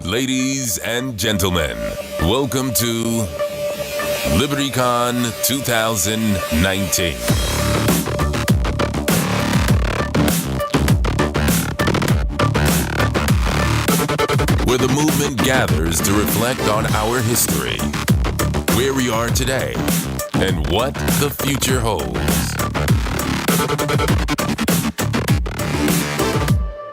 Ladies and gentlemen, welcome to LibertyCon 2019. Where the movement gathers to reflect on our history, where we are today, and what the future holds.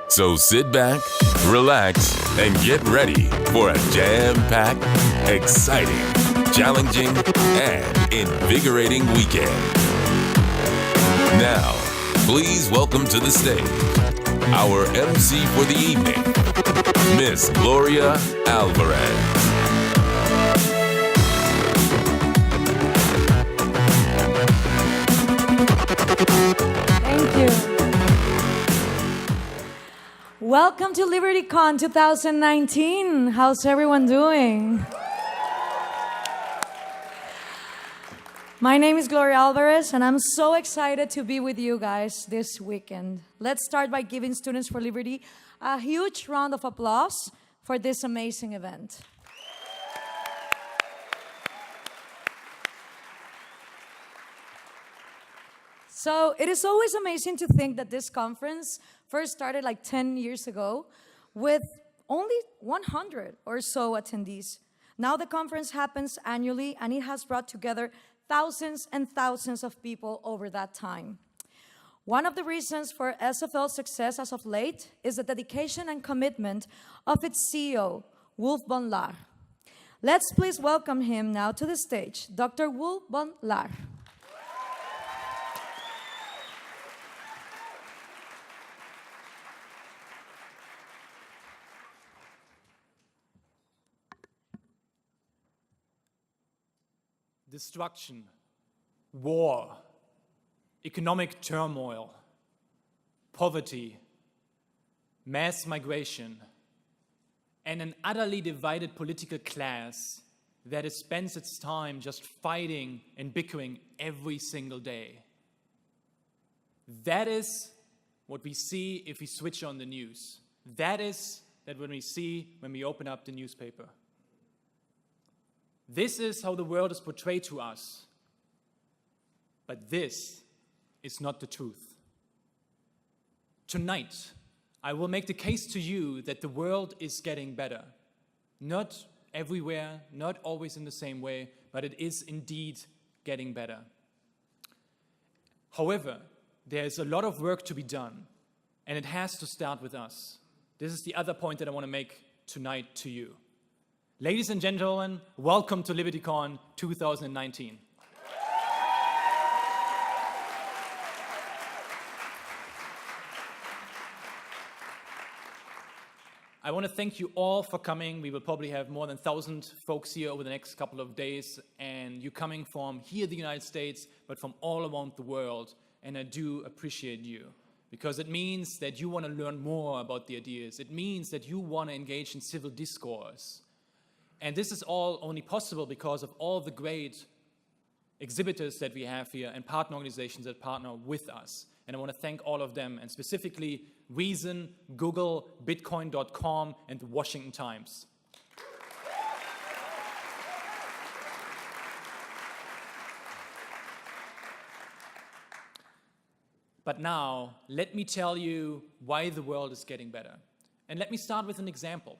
So sit back, relax, and get ready for a jam-packed, exciting, challenging, and invigorating weekend. Now, please welcome to the stage our MC for the evening, Miss Gloria Alvarez. Thank you. Welcome to LibertyCon 2019. How's everyone doing? My name is Gloria Alvarez, and I'm so excited to be with you guys this weekend. Let's start by giving Students for Liberty a huge round of applause for this amazing event. So it is always amazing to think that this conference first started like 10 years ago with only 100 or so attendees. Now the conference happens annually, and it has brought together thousands and thousands of people over that time. One of the reasons for SFL's success as of late is the dedication and commitment of its CEO, Wolf von Laer. Let's please welcome him now to the stage, Dr. Wolf von Laer. Destruction, war, economic turmoil, poverty, mass migration, and an utterly divided political class that spends its time just fighting and bickering every single day. That is what we see if we switch on the news. That is what we see when we open up the newspaper. This is how the world is portrayed to us. But this is not the truth. Tonight, I will make the case to you that the world is getting better. Not everywhere, not always in the same way, but it is indeed getting better. However, there is a lot of work to be done, and it has to start with us. This is the other point that I want to make tonight to you. Ladies and gentlemen, welcome to LibertyCon 2019. I want to thank you all for coming. We will probably have more than 1,000 folks here over the next couple of days, and you're coming from here in the United States, but from all around the world, and I do appreciate you. Because it means that you want to learn more about the ideas. It means that you want to engage in civil discourse. And this is all only possible because of all the great exhibitors that we have here and partner organizations that partner with us. And I want to thank all of them, and specifically Reason, Google, Bitcoin.com, and the Washington Times. But now, let me tell you why the world is getting better. And let me start with an example.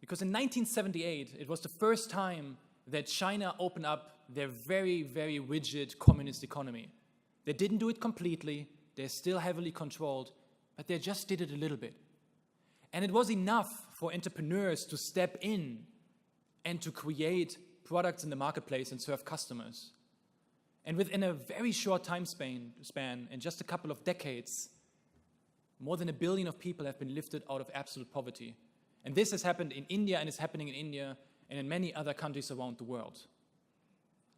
Because in 1978, it was the first time that China opened up their very, very rigid communist economy. They didn't do it completely, they're still heavily controlled, but they just did it a little bit. And it was enough for entrepreneurs to step in and to create products in the marketplace and serve customers. And within a very short time span, in just a couple of decades, more than 1 billion of people have been lifted out of absolute poverty. And this has happened in India, and is happening in India and in many other countries around the world.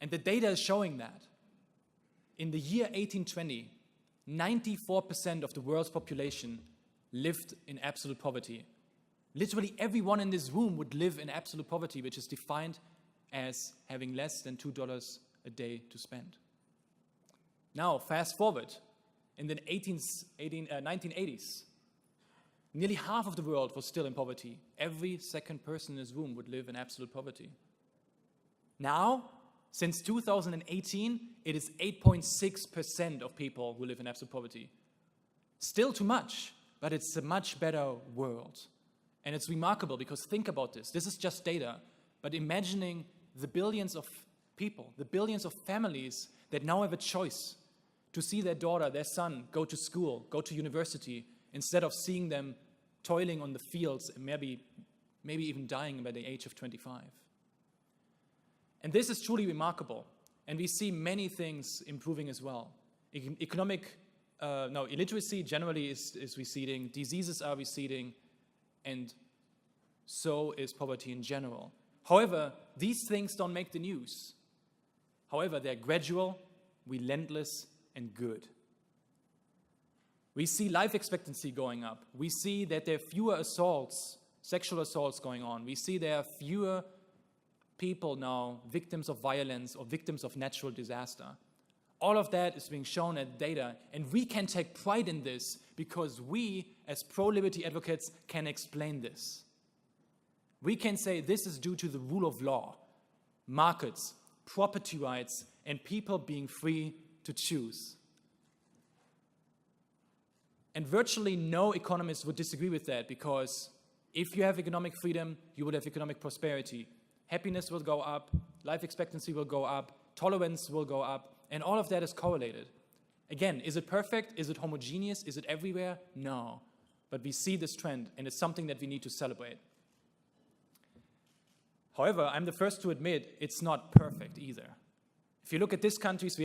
And the data is showing that. In the year 1820, 94% of the world's population lived in absolute poverty. Literally everyone in this room would live in absolute poverty, which is defined as having less than $2 a day to spend. Now, fast forward, in the 1980s, nearly half of the world was still in poverty. Every second person in this room would live in absolute poverty. Now, since 2018, it is 8.6% of people who live in absolute poverty. Still too much, but it's a much better world. And it's remarkable because think about this. This is just data, but imagining the billions of people, the billions of families that now have a choice to see their daughter, their son go to school, go to university, instead of seeing them toiling on the fields and maybe even dying by the age of 25. And this is truly remarkable. And we see many things improving as well. Illiteracy generally is receding, diseases are receding, and so is poverty in general. However, these things don't make the news. However, they're gradual, relentless, and good. We see life expectancy going up. We see that there are fewer assaults, sexual assaults going on. We see there are fewer people now victims of violence or victims of natural disaster. All of that is being shown as data, and we can take pride in this because we, as pro-liberty advocates, can explain this. We can say this is due to the rule of law, markets, property rights, and people being free to choose. And virtually no economist would disagree with that, because if you have economic freedom, you would have economic prosperity. Happiness will go up, life expectancy will go up, tolerance will go up, and all of that is correlated. Again, is it perfect? Is it homogeneous? Is it everywhere? No. But we see this trend, and it's something that we need to celebrate. However, I'm the first to admit it's not perfect either. If you look at these countries, we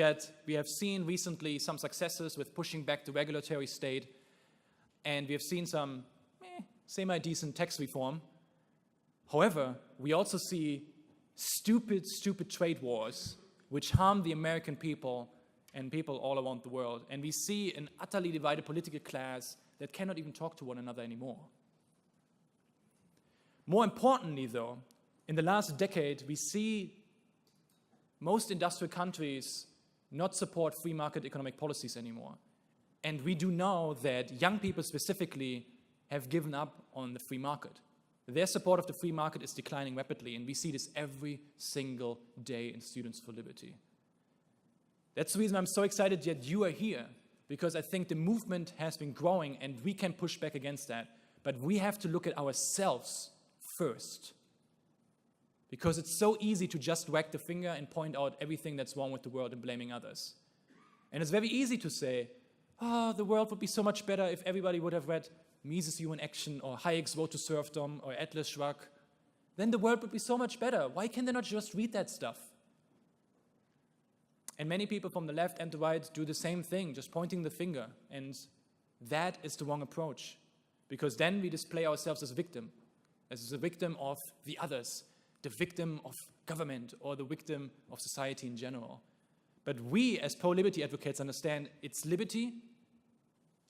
have seen recently some successes with pushing back the regulatory state, and we have seen some semi-decent tax reform. However, we also see stupid trade wars which harm the American people and people all around the world. And we see an utterly divided political class that cannot even talk to one another anymore. More importantly, though, in the last decade, we see most industrial countries not support free market economic policies anymore. And we do know that young people specifically have given up on the free market. Their support of the free market is declining rapidly, and we see this every single day in Students for Liberty. That's the reason I'm so excited that you are here, because I think the movement has been growing and we can push back against that. But we have to look at ourselves first, because it's so easy to just wag the finger and point out everything that's wrong with the world and blaming others. And it's very easy to say, oh, the world would be so much better if everybody would have read Mises' You in Action or Hayek's Road to Serfdom or Atlas Shrugged. Then the world would be so much better. Why can they not just read that stuff? And many people from the left and the right do the same thing, just pointing the finger. And that is the wrong approach, because then we display ourselves as a victim of the others, the victim of government or the victim of society in general. But we as pro-liberty advocates understand it's liberty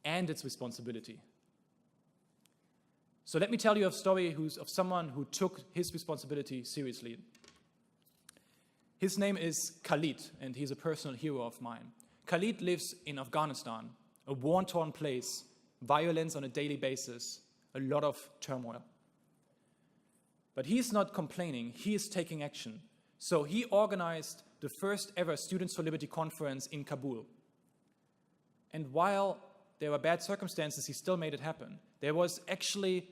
and its responsibility. So let me tell you a story of someone who took his responsibility seriously. His name is Khalid, and he's a personal hero of mine. Khalid lives in Afghanistan, a war-torn place, violence on a daily basis, a lot of turmoil. But he's not complaining, he is taking action. So he organized the first ever Students for Liberty conference in Kabul. And while there were bad circumstances, he still made it happen. There was actually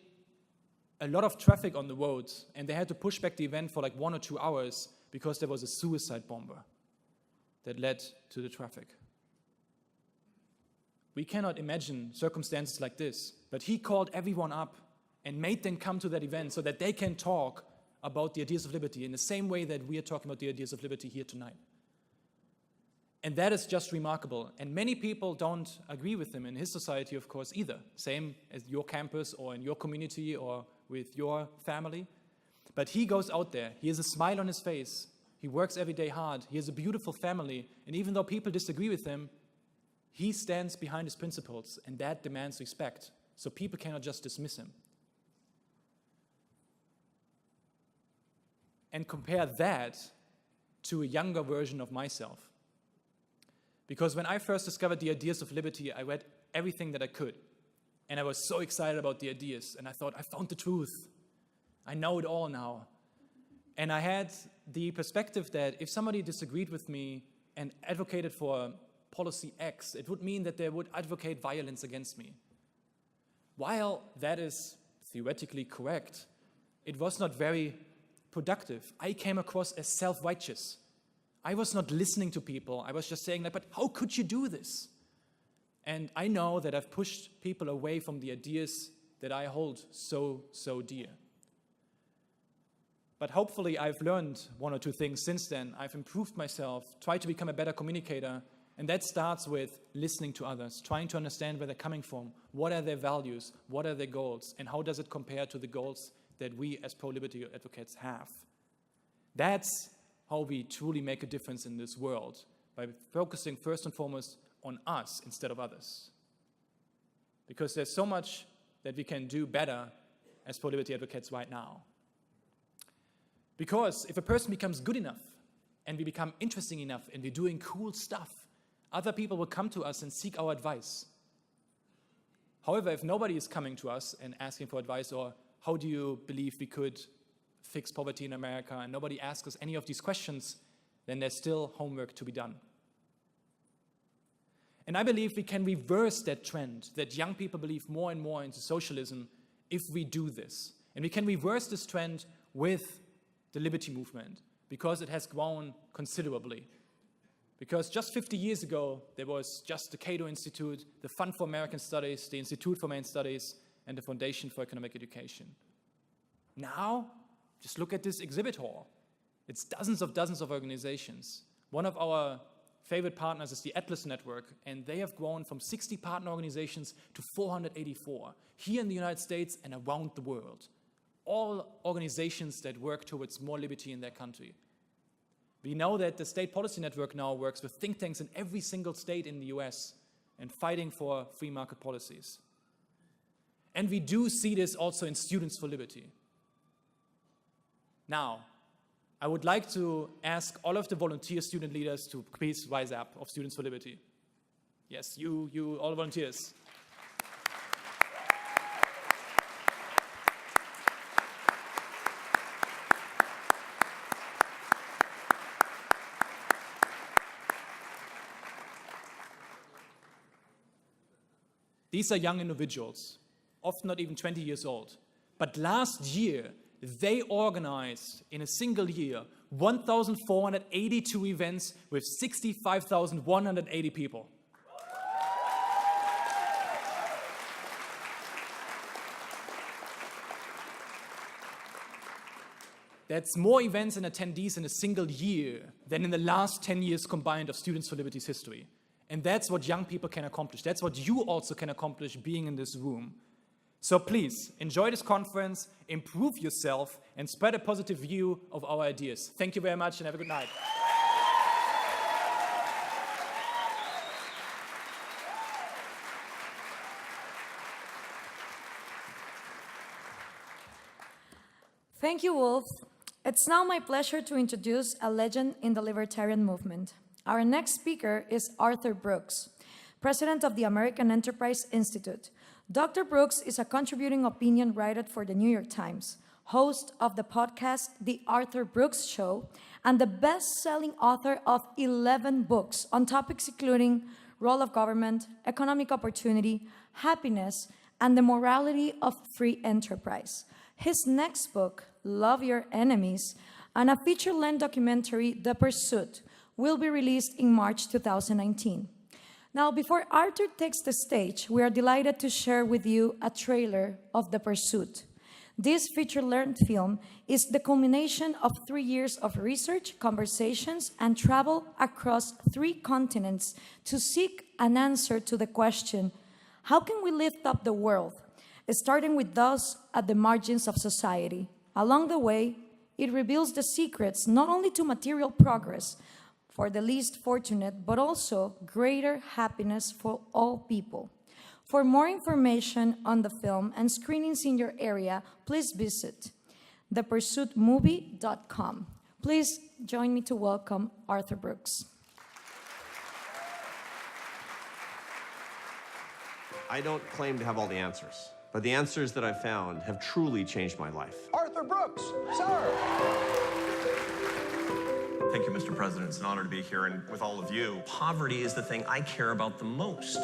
a lot of traffic on the roads, and they had to push back the event for like 1 or 2 hours because there was a suicide bomber that led to the traffic. We cannot imagine circumstances like this, but he called everyone up and made them come to that event so that they can talk about the ideas of liberty in the same way that we are talking about the ideas of liberty here tonight. And that is just remarkable. And many people don't agree with him in his society, of course, either. Same as your campus or in your community or with your family. But he goes out there. He has a smile on his face. He works every day hard. He has a beautiful family. And even though people disagree with him, he stands behind his principles, and that demands respect. So people cannot just dismiss him. And compare that to a younger version of myself. Because when I first discovered the ideas of liberty, I read everything that I could. and I was so excited about the ideas, and I thought, I found the truth. I know it all now. And I had the perspective that if somebody disagreed with me and advocated for policy X, it would mean that they would advocate violence against me. While that is theoretically correct, it was not very productive. I came across as self-righteous. I was not listening to people. I was just saying, like, but how could you do this? And I know that I've pushed people away from the ideas that I hold so, so dear. But hopefully I've learned one or two things since then. I've improved myself, tried to become a better communicator, and that starts with listening to others, trying to understand where they're coming from, what are their values, what are their goals, and how does it compare to the goals that we as pro-liberty advocates have. That's how we truly make a difference in this world, by focusing first and foremost on us instead of others. Because there's so much that we can do better as pro-liberty advocates right now. Because if a person becomes good enough and we become interesting enough and we're doing cool stuff, other people will come to us and seek our advice. However, if nobody is coming to us and asking for advice, or how do you believe we could fix poverty in America, and nobody asks us any of these questions, then there's still homework to be done. And I believe we can reverse that trend, that young people believe more and more into socialism if we do this. And we can reverse this trend with the liberty movement, because it has grown considerably. Because just 50 years ago, there was just the Cato Institute, the Fund for American Studies, the Institute for Main Studies, and the Foundation for Economic Education. Now, just look at this exhibit hall. It's dozens of organizations. One of our favorite partners is the Atlas Network, and they have grown from 60 partner organizations to 484, here in the United States and around the world. All organizations that work towards more liberty in their country. We know that the State Policy Network now works with think tanks in every single state in the US and fighting for free market policies. And we do see this also in Students for Liberty. Now, I would like to ask all of the volunteer student leaders to please rise up of Students for Liberty. Yes, you all volunteers. These are young individuals, often not even 20 years old. But last year, they organized, in a single year, 1,482 events with 65,180 people. That's more events and attendees in a single year than in the last 10 years combined of Students for Liberty's history. And that's what young people can accomplish. That's what you also can accomplish being in this room. So please, enjoy this conference, improve yourself, and spread a positive view of our ideas. Thank you very much, and have a good night. Thank you, Wolf. It's now my pleasure to introduce a legend in the libertarian movement. Our next speaker is Arthur Brooks, president of the American Enterprise Institute. Dr. Brooks is a contributing opinion writer for the New York Times, host of the podcast The Arthur Brooks Show, and the best-selling author of 11 books on topics including role of government, economic opportunity, happiness, and the morality of free enterprise. His next book, Love Your Enemies, and a feature-length documentary, The Pursuit, will be released in March 2019. Now, before Arthur takes the stage, we are delighted to share with you a trailer of The Pursuit. This feature-length film is the culmination of 3 years of research, conversations, and travel across 3 continents to seek an answer to the question, how can we lift up the world, starting with those at the margins of society? Along the way, it reveals the secrets not only to material progress, for the least fortunate, but also greater happiness for all people. For more information on the film and screenings in your area, please visit thepursuitmovie.com. Please join me to welcome Arthur Brooks. I don't claim to have all the answers, but the answers that I've found have truly changed my life. Arthur Brooks, sir. Thank you, Mr. President. It's an honor to be here and with all of you. Poverty is the thing I care about the most.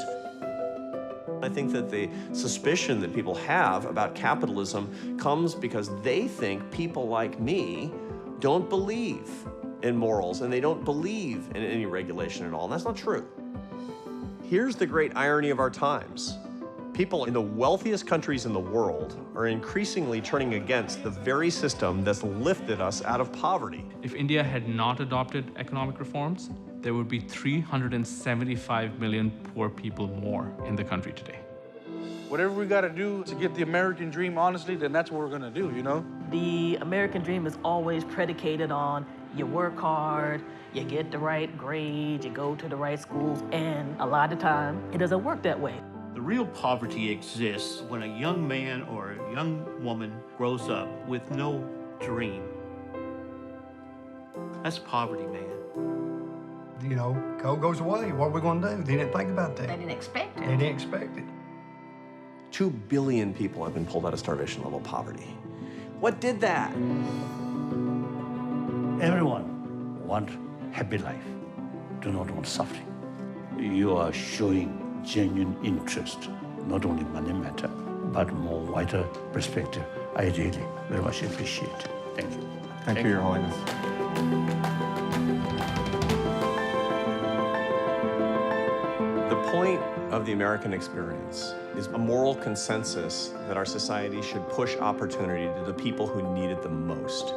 I think that the suspicion that people have about capitalism comes because they think people like me don't believe in morals and they don't believe in any regulation at all. And that's not true. Here's the great irony of our times. People in the wealthiest countries in the world are increasingly turning against the very system that's lifted us out of poverty. If India had not adopted economic reforms, there would be 375 million poor people more in the country today. Whatever we got to do to get the American dream, honestly, then that's what we're going to do, you know? The American dream is always predicated on you work hard, you get the right grades, you go to the right schools, and a lot of time, it doesn't work that way. The real poverty exists when a young man or a young woman grows up with no dream. That's poverty, man. You know, coal goes away. What are we going to do? They didn't think about that. They didn't expect it. They didn't expect it. 2 billion people have been pulled out of starvation level poverty. What did that? Everyone wants happy life, do not want suffering. You are showing genuine interest, not only money matter, but more wider perspective. I really very much appreciate it. Thank you. Thank you, Your Holiness. The point of the American experience is a moral consensus that our society should push opportunity to the people who need it the most.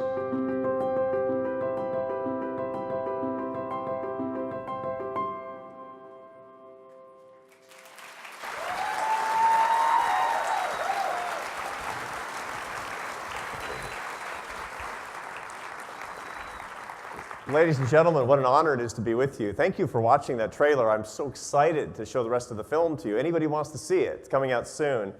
Ladies and gentlemen, what an honor it is to be with you. Thank you for watching that trailer. I'm so excited to show the rest of the film to you. Anybody who wants to see it, it's coming out soon.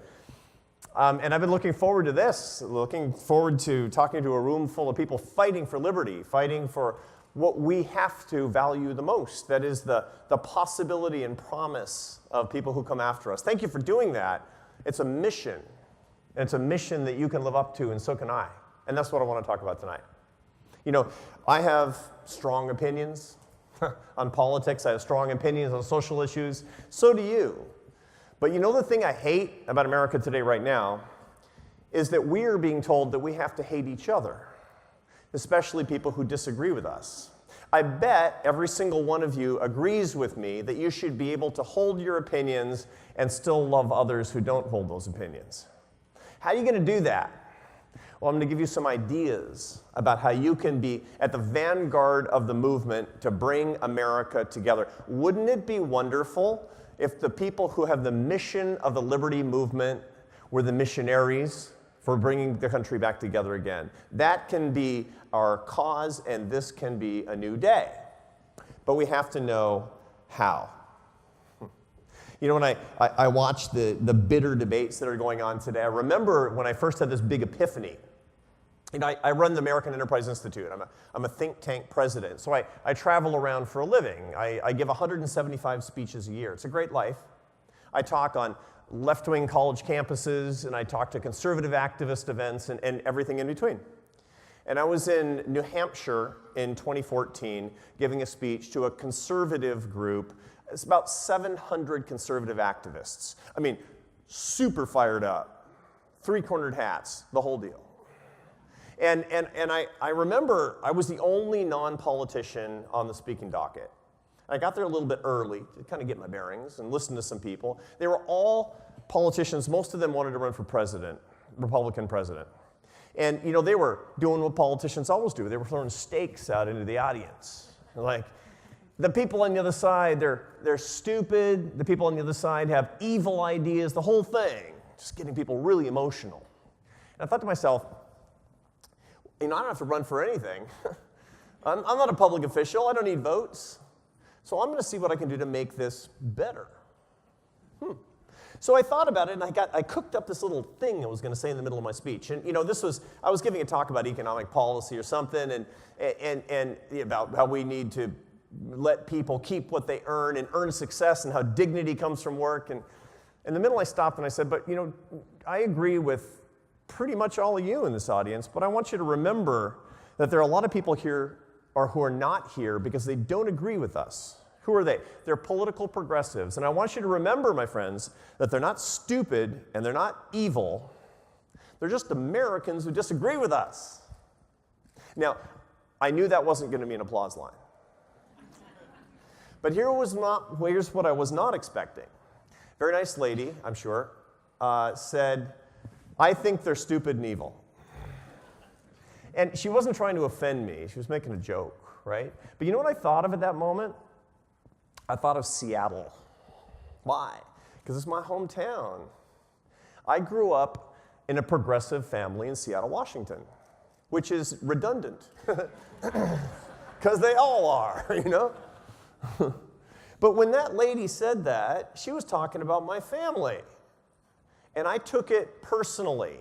And I've been looking forward to this, looking forward to talking to a room full of people fighting for liberty, fighting for what we have to value the most. That is the possibility and promise of people who come after us. Thank you for doing that. It's a mission. And it's a mission that you can live up to, and so can I. And that's what I want to talk about tonight. You know, I have strong opinions on politics. I have strong opinions on social issues. So do you. But you know the thing I hate about America today right now is that we are being told that we have to hate each other, especially people who disagree with us. I bet every single one of you agrees with me that you should be able to hold your opinions and still love others who don't hold those opinions. How are you going to do that? Well, I'm going to give you some ideas about how you can be at the vanguard of the movement to bring America together. Wouldn't it be wonderful if the people who have the mission of the liberty movement were the missionaries for bringing the country back together again? That can be our cause, and this can be a new day. But we have to know how. You know, when I watch the bitter debates that are going on today, I remember when I first had this big epiphany. You know, I run the American Enterprise Institute. I'm a think tank president. So I travel around for a living. I give 175 speeches a year. It's a great life. I talk on left-wing college campuses, and I talk to conservative activist events and everything in between. And I was in New Hampshire in 2014 giving a speech to a conservative group. It's about 700 conservative activists. I mean, super fired up, three-cornered hats, the whole deal. And I remember I was the only non-politician on the speaking docket. I got there a little bit early to kind of get my bearings and listen to some people. They were all politicians. Most of them wanted to run for president, Republican president. And, you know, they were doing what politicians always do. They were throwing stakes out into the audience. Like, the people on the other side, they're stupid. The people on the other side have evil ideas, the whole thing. Just getting people really emotional. And I thought to myself, you know, I don't have to run for anything. I'm not a public official. I don't need votes. So I'm going to see what I can do to make this better. So I thought about it, and I cooked up this little thing I was going to say in the middle of my speech. And, you know, I was giving a talk about economic policy or something, and about how we need to let people keep what they earn and earn success and how dignity comes from work. And In the middle, I stopped and I said, but I agree with pretty much all of you in this audience, but I want you to remember that there are a lot of people here who are not here because they don't agree with us. Who are they? They're political progressives. And I want you to remember, my friends, that they're not stupid and they're not evil. They're just Americans who disagree with us. Now, I knew that wasn't going to be an applause line. But here's what I was not expecting. Very nice lady, I'm sure, said, I think they're stupid and evil. And she wasn't trying to offend me. She was making a joke, right? But you know what I thought of at that moment? I thought of Seattle. Why? Because it's my hometown. I grew up in a progressive family in Seattle, Washington, which is redundant, because they all are, But when that lady said that, she was talking about my family. And I took it personally.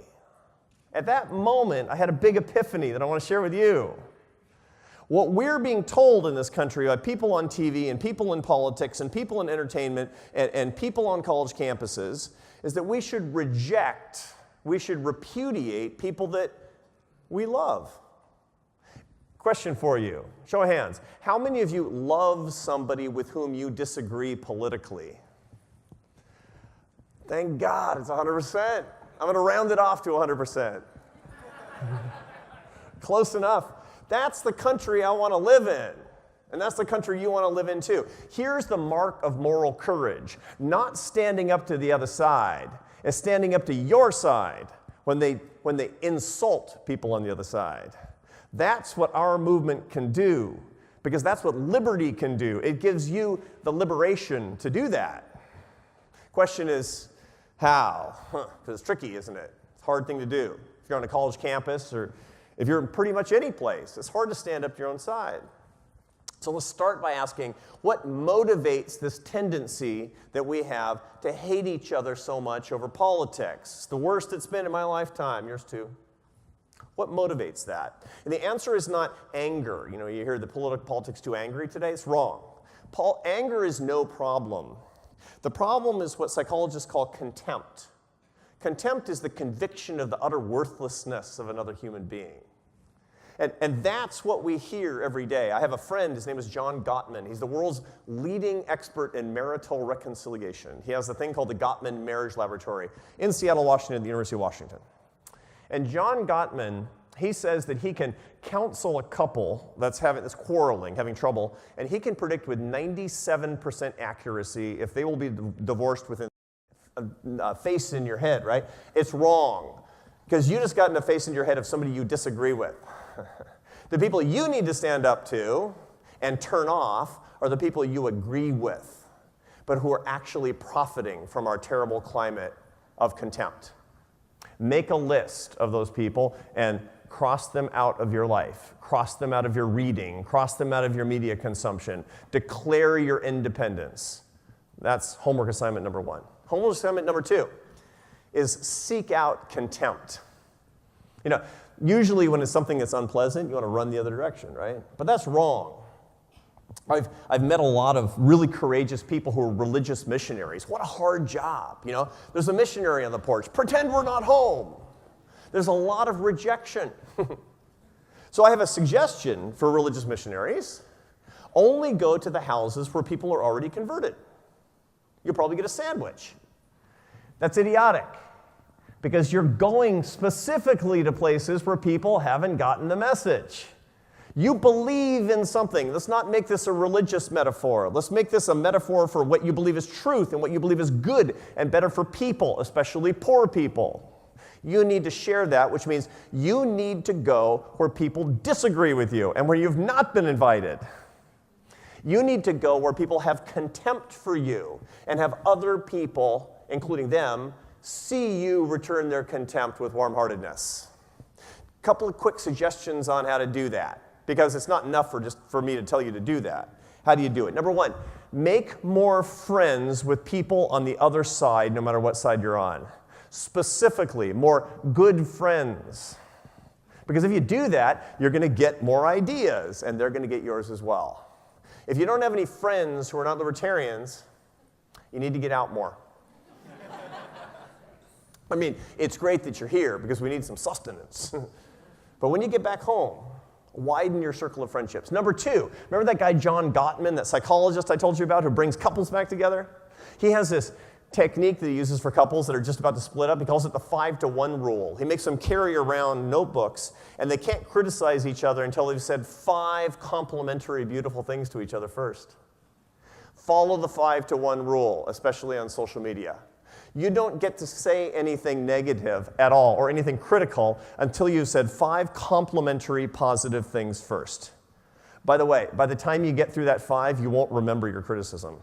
At that moment, I had a big epiphany that I want to share with you. What we're being told in this country by people on TV and people in politics and people in entertainment and people on college campuses is that we should reject, we should repudiate people that we love. Question for you, show of hands. How many of you love somebody with whom you disagree politically? Thank God, it's 100%. I'm going to round it off to 100%. Close enough. That's the country I want to live in. And that's the country you want to live in too. Here's the mark of moral courage. Not standing up to the other side. It's standing up to your side when they insult people on the other side. That's what our movement can do, because that's what liberty can do. It gives you the liberation to do that. Question is, how? Because it's tricky, isn't it? It's a hard thing to do. If you're on a college campus or if you're in pretty much any place, it's hard to stand up to your own side. So let's start by asking, what motivates this tendency that we have to hate each other so much over politics? It's the worst it's been in my lifetime, yours too. What motivates that? And the answer is not anger. You hear the politics too angry today. It's wrong. Anger is no problem. The problem is what psychologists call contempt. Contempt is the conviction of the utter worthlessness of another human being. And that's what we hear every day. I have a friend, his name is John Gottman. He's the world's leading expert in marital reconciliation. He has a thing called the Gottman Marriage Laboratory in Seattle, Washington, at the University of Washington. And John Gottman, he says that he can counsel a couple that's quarreling, having trouble, and he can predict with 97% accuracy if they will be divorced within a face in your head, right? It's wrong, because you just got in a face in your head of somebody you disagree with. The people you need to stand up to and turn off are the people you agree with, but who are actually profiting from our terrible climate of contempt. Make a list of those people and cross them out of your life. Cross them out of your reading. Cross them out of your media consumption. Declare your independence. That's homework assignment number 1. Homework assignment number 2 is seek out contempt. Usually when it's something that's unpleasant, you want to run the other direction, right? But that's wrong. I've met a lot of really courageous people who are religious missionaries. What a hard job, There's a missionary on the porch. Pretend we're not home. There's a lot of rejection. So I have a suggestion for religious missionaries. Only go to the houses where people are already converted. You'll probably get a sandwich. That's idiotic, because you're going specifically to places where people haven't gotten the message. You believe in something. Let's not make this a religious metaphor. Let's make this a metaphor for what you believe is truth and what you believe is good and better for people, especially poor people. You need to share that, which means you need to go where people disagree with you and where you've not been invited. You need to go where people have contempt for you and have other people, including them, see you return their contempt with warm-heartedness. A couple of quick suggestions on how to do that, because it's not enough for me to tell you to do that. How do you do it? Number 1, make more friends with people on the other side, no matter what side you're on. Specifically, more good friends. Because if you do that, you're going to get more ideas, and they're going to get yours as well. If you don't have any friends who are not libertarians, you need to get out more. I mean, it's great that you're here because we need some sustenance. But when you get back home, widen your circle of friendships. Number 2, remember that guy John Gottman, that psychologist I told you about who brings couples back together? He has this technique that he uses for couples that are just about to split up. He calls it the 5-to-1 rule. He makes them carry around notebooks, and they can't criticize each other until they've said 5 complimentary, beautiful things to each other first. Follow the 5-to-1 rule, especially on social media. You don't get to say anything negative at all or anything critical until you've said 5 complimentary, positive things first. By the way, by the time you get through that 5, you won't remember your criticism.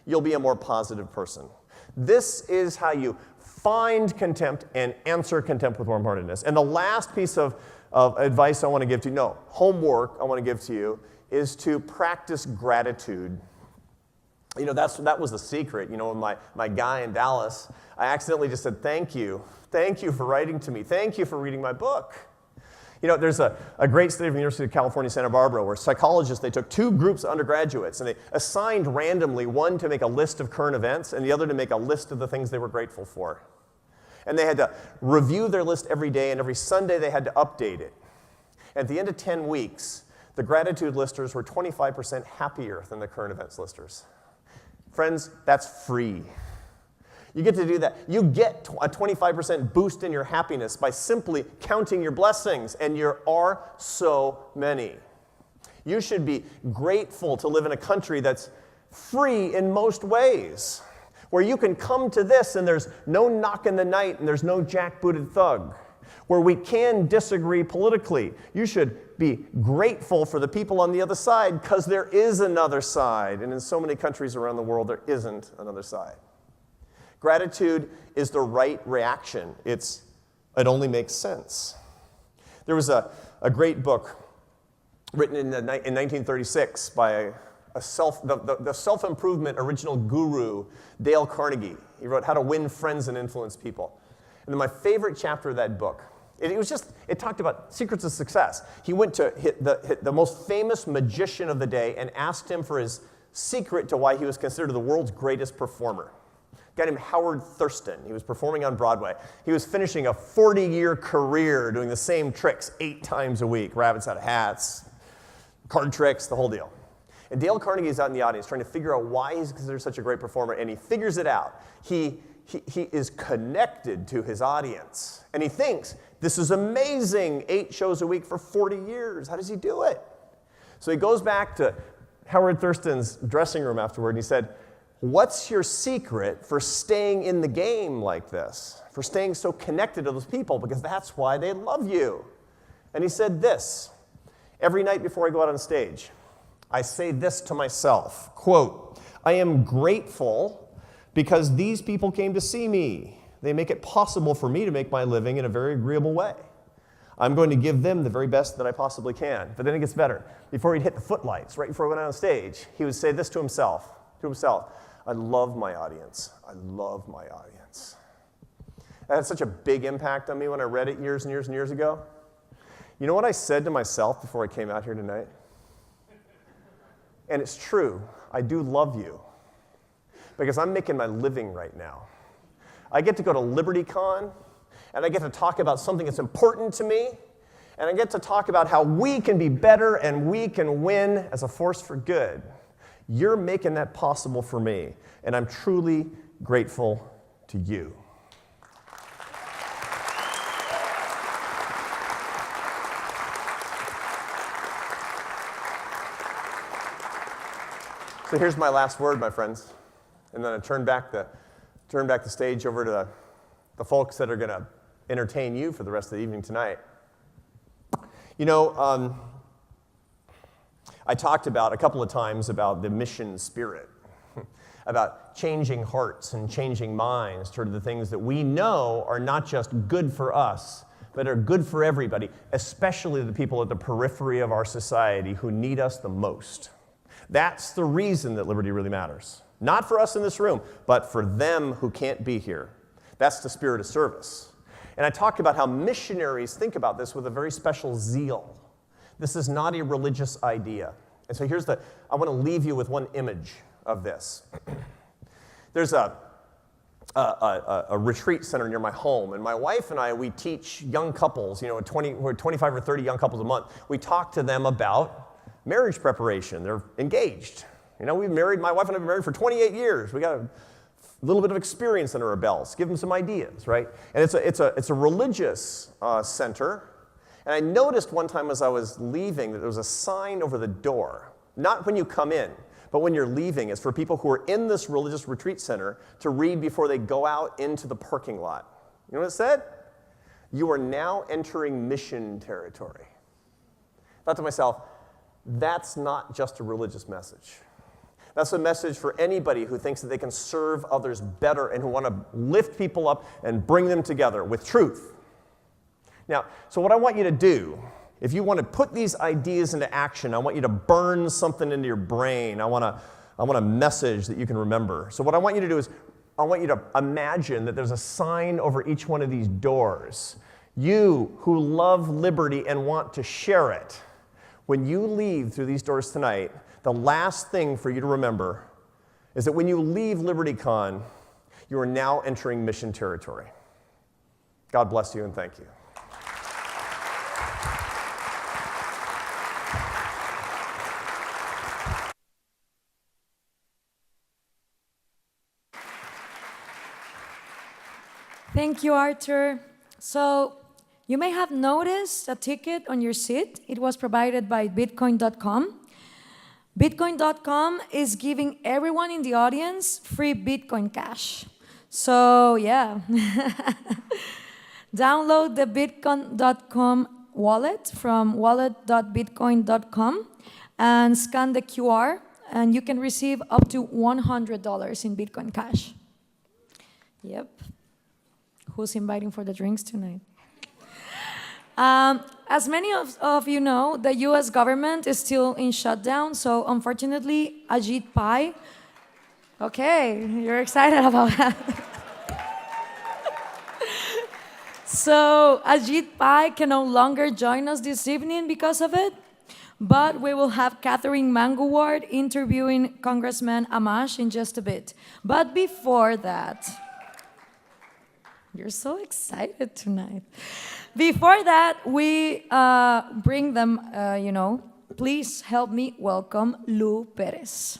You'll be a more positive person. This is how you find contempt and answer contempt with warm-heartedness. And the last piece of advice I want to give to you, homework I want to give to you, is to practice gratitude. You know, that was the secret. You know, my guy in Dallas, I accidentally just said, thank you. Thank you for writing to me. Thank you for reading my book. You know, there's a great study from the University of California, Santa Barbara, where psychologists, they took 2 groups of undergraduates, and they assigned randomly one to make a list of current events and the other to make a list of the things they were grateful for. And they had to review their list every day, and every Sunday they had to update it. At the end of 10 weeks, the gratitude listers were 25% happier than the current events listers. Friends, that's free. You get to do that. You get a 25% boost in your happiness by simply counting your blessings, and there are so many. You should be grateful to live in a country that's free in most ways, where you can come to this and there's no knock in the night and there's no jackbooted thug, where we can disagree politically. You should be grateful for the people on the other side because there is another side, and in so many countries around the world there isn't another side. Gratitude is the right reaction. It only makes sense. There was a great book written in 1936 by the self-improvement original guru, Dale Carnegie. He wrote How to Win Friends and Influence People. And then my favorite chapter of that book, it talked about secrets of success. He went to the most famous magician of the day and asked him for his secret to why he was considered the world's greatest performer. A guy named Howard Thurston. He was performing on Broadway. He was finishing a 40-year career doing the same tricks 8 times a week. Rabbits out of hats, card tricks, the whole deal. And Dale Carnegie is out in the audience trying to figure out why he's considered such a great performer, and he figures it out. He is connected to his audience, and he thinks, this is amazing, 8 shows a week for 40 years. How does he do it? So he goes back to Howard Thurston's dressing room afterward, and he said, what's your secret for staying in the game like this, for staying so connected to those people? Because that's why they love you. And he said this, every night before I go out on stage, I say this to myself, quote, I am grateful because these people came to see me. They make it possible for me to make my living in a very agreeable way. I'm going to give them the very best that I possibly can. But then it gets better. Before he'd hit the footlights, right before he went out on stage, he would say this to himself, I love my audience. I love my audience. That had such a big impact on me when I read it years and years and years ago. You know what I said to myself before I came out here tonight? And it's true, I do love you. Because I'm making my living right now. I get to go to LibertyCon, and I get to talk about something that's important to me, and I get to talk about how we can be better and we can win as a force for good. You're making that possible for me, and I'm truly grateful to you. So here's my last word, my friends, and then I turn back the stage over to the folks that are going to entertain you for the rest of the evening tonight. You know, I talked about a couple of times about the mission spirit, about changing hearts and changing minds toward the things that we know are not just good for us, but are good for everybody, especially the people at the periphery of our society who need us the most. That's the reason that liberty really matters. Not for us in this room, but for them who can't be here. That's the spirit of service. And I talked about how missionaries think about this with a very special zeal. This is not a religious idea. And so I want to leave you with one image of this. There's a a retreat center near my home, and my wife and I, we teach young couples, we're 25 or 30 young couples a month. We talk to them about marriage preparation. They're engaged. We've married, my wife and I have been married for 28 years. We got a little bit of experience under our belts. Give them some ideas, right? And it's a religious center. And I noticed one time as I was leaving that there was a sign over the door. Not when you come in, but when you're leaving. It's for people who are in this religious retreat center to read before they go out into the parking lot. You know what it said? You are now entering mission territory. I thought to myself, that's not just a religious message. That's a message for anybody who thinks that they can serve others better and who want to lift people up and bring them together with truth. Now, so what I want you to do, if you want to put these ideas into action, I want you to burn something into your brain. I want a message that you can remember. So what I want you to do is, I want you to imagine that there's a sign over each one of these doors. You who love liberty and want to share it, when you leave through these doors tonight, the last thing for you to remember is that when you leave LibertyCon, you are now entering mission territory. God bless you and thank you. Thank you, Arthur. So you may have noticed a ticket on your seat. It was provided by Bitcoin.com. Bitcoin.com is giving everyone in the audience free Bitcoin Cash. So yeah, download the Bitcoin.com wallet from wallet.bitcoin.com and scan the QR, and you can receive up to $100 in Bitcoin Cash. Yep. Who's inviting for the drinks tonight? As many of you know, the US government is still in shutdown, so unfortunately, Ajit Pai, okay, you're excited about that. So Ajit Pai can no longer join us this evening because of it, but we will have Catherine Manguward interviewing Congressman Amash in just a bit. But before that, you're so excited tonight. Before that, we bring them, please help me welcome Lou Perez.